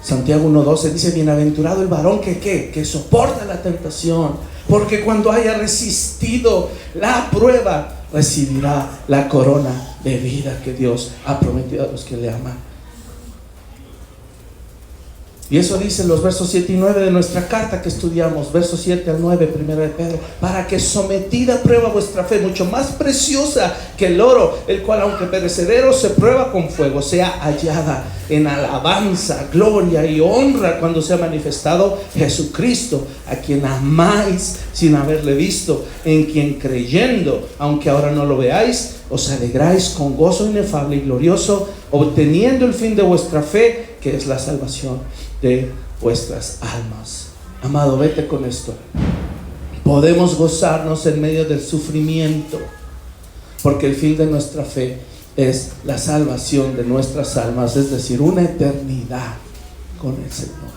Santiago 1:12 dice: bienaventurado el varón que soporta la tentación, porque cuando haya resistido la prueba, recibirá la corona de vida que Dios ha prometido a los que le aman. Y eso dice los versos 7 y 9 de nuestra carta que estudiamos, versos 7 al 9, 1 de Pedro: para que sometida a prueba vuestra fe, mucho más preciosa que el oro, el cual aunque perecedero se prueba con fuego, sea hallada en alabanza, gloria y honra cuando sea manifestado Jesucristo, a quien amáis sin haberle visto, en quien creyendo, aunque ahora no lo veáis, os alegráis con gozo inefable y glorioso, obteniendo el fin de vuestra fe, que es la salvación de vuestras almas. Amado, vete con esto. Podemos gozarnos en medio del sufrimiento, porque el fin de nuestra fe es la salvación de nuestras almas, es decir, una eternidad con el Señor.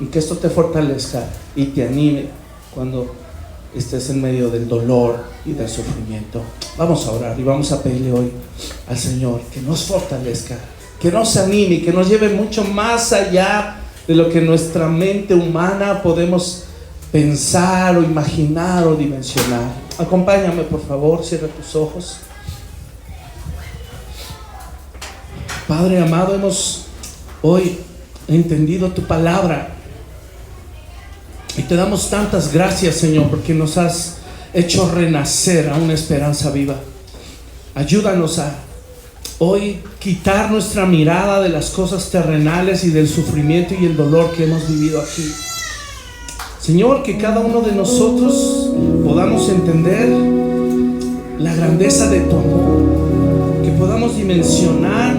Y que esto te fortalezca y te anime cuando estés en medio del dolor y del sufrimiento. Vamos a orar y vamos a pedirle hoy al Señor que nos fortalezca, que nos anime y que nos lleve mucho más allá de lo que nuestra mente humana podemos pensar o imaginar o dimensionar. Acompáñame, por favor, cierra tus ojos. Padre amado, hemos hoy entendido tu palabra y te damos tantas gracias, Señor, porque nos has hecho renacer a una esperanza viva. Ayúdanos a hoy quitar nuestra mirada de las cosas terrenales y del sufrimiento y el dolor que hemos vivido aquí. Señor, que cada uno de nosotros podamos entender la grandeza de tu amor, que podamos dimensionar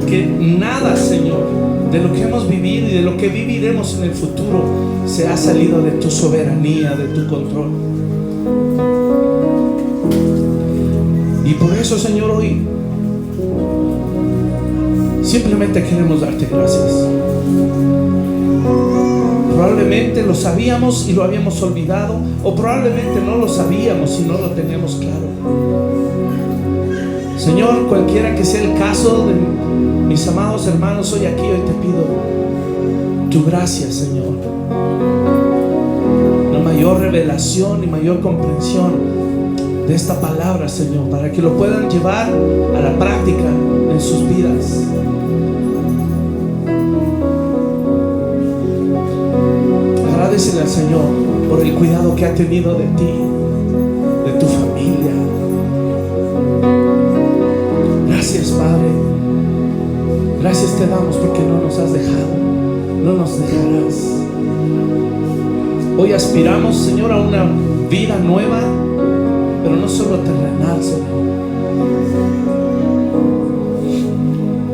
que nada, Señor, de lo que hemos vivido y de lo que viviremos en el futuro se ha salido de tu soberanía, de tu control. Y por eso, Señor, hoy simplemente queremos darte gracias. Probablemente lo sabíamos y lo habíamos olvidado, o probablemente no lo sabíamos y no lo teníamos claro. Señor, cualquiera que sea el caso de mis amados hermanos, hoy aquí, hoy te pido tu gracia, Señor, una mayor revelación y mayor comprensión de esta palabra, Señor, para que lo puedan llevar a la práctica en sus vidas. Agradecele al Señor por el cuidado que ha tenido de ti, de tu familia. Gracias, Padre. Gracias te damos porque no nos has dejado, no nos dejarás. Hoy aspiramos, Señor, a una vida nueva, pero no solo terrenal, Señor,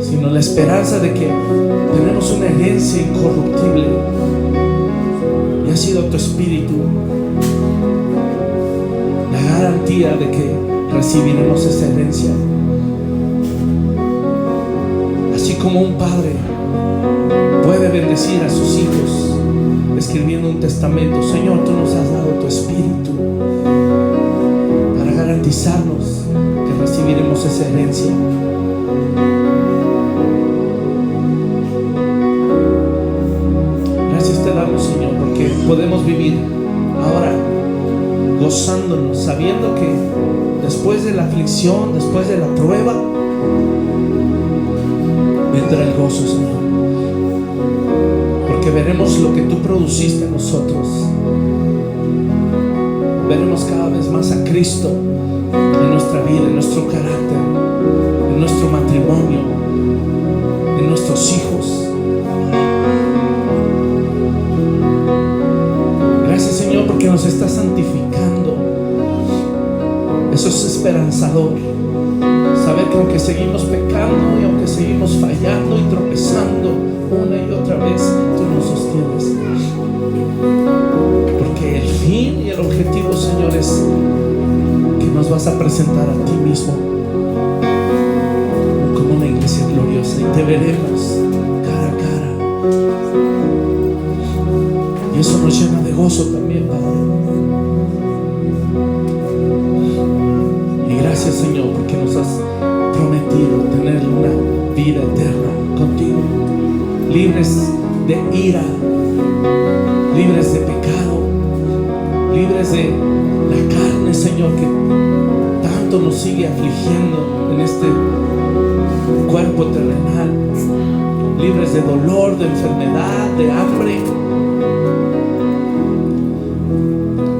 sino la esperanza de que tenemos una herencia incorruptible y ha sido tu Espíritu la garantía de que recibiremos esa herencia. Así como un padre puede bendecir a sus hijos escribiendo un testamento, Señor, tú nos has dado tu Espíritu para garantizarnos que recibiremos esa herencia. Gracias te damos, Señor, porque podemos vivir ahora gozándonos, sabiendo que después de la aflicción, después de la prueba, vendrá el gozo, Señor, porque veremos lo que tú produciste en nosotros. Veremos cada vez más a Cristo en nuestra vida, en nuestro carácter, en nuestro matrimonio, en nuestros hijos. Gracias, Señor, porque nos está santificando. Eso es esperanzador, saber que aunque seguimos pecando y aunque seguimos fallando y tropezando una y otra vez, tú nos sostienes, porque el fin y el objetivo, Señor, es que nos vas a presentar a ti mismo como una iglesia gloriosa y te veremos cara a cara, y eso nos llena de gozo también, Padre. Y gracias, Señor, porque nos has prometido tener una vida eterna contigo, libres de ira, libres de pecado, libres de la carne, Señor, que tanto nos sigue afligiendo en este cuerpo terrenal, libres de dolor, de enfermedad, de hambre.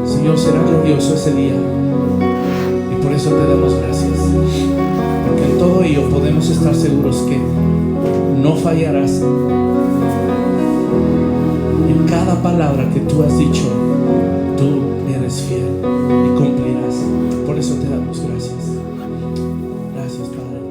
Señor, será glorioso ese día y por eso te damos gracias, porque en todo ello podemos estar seguros que no fallarás. En cada palabra que tú has dicho, tú eres fiel y cumplirás. Por eso te damos gracias. Gracias, Padre.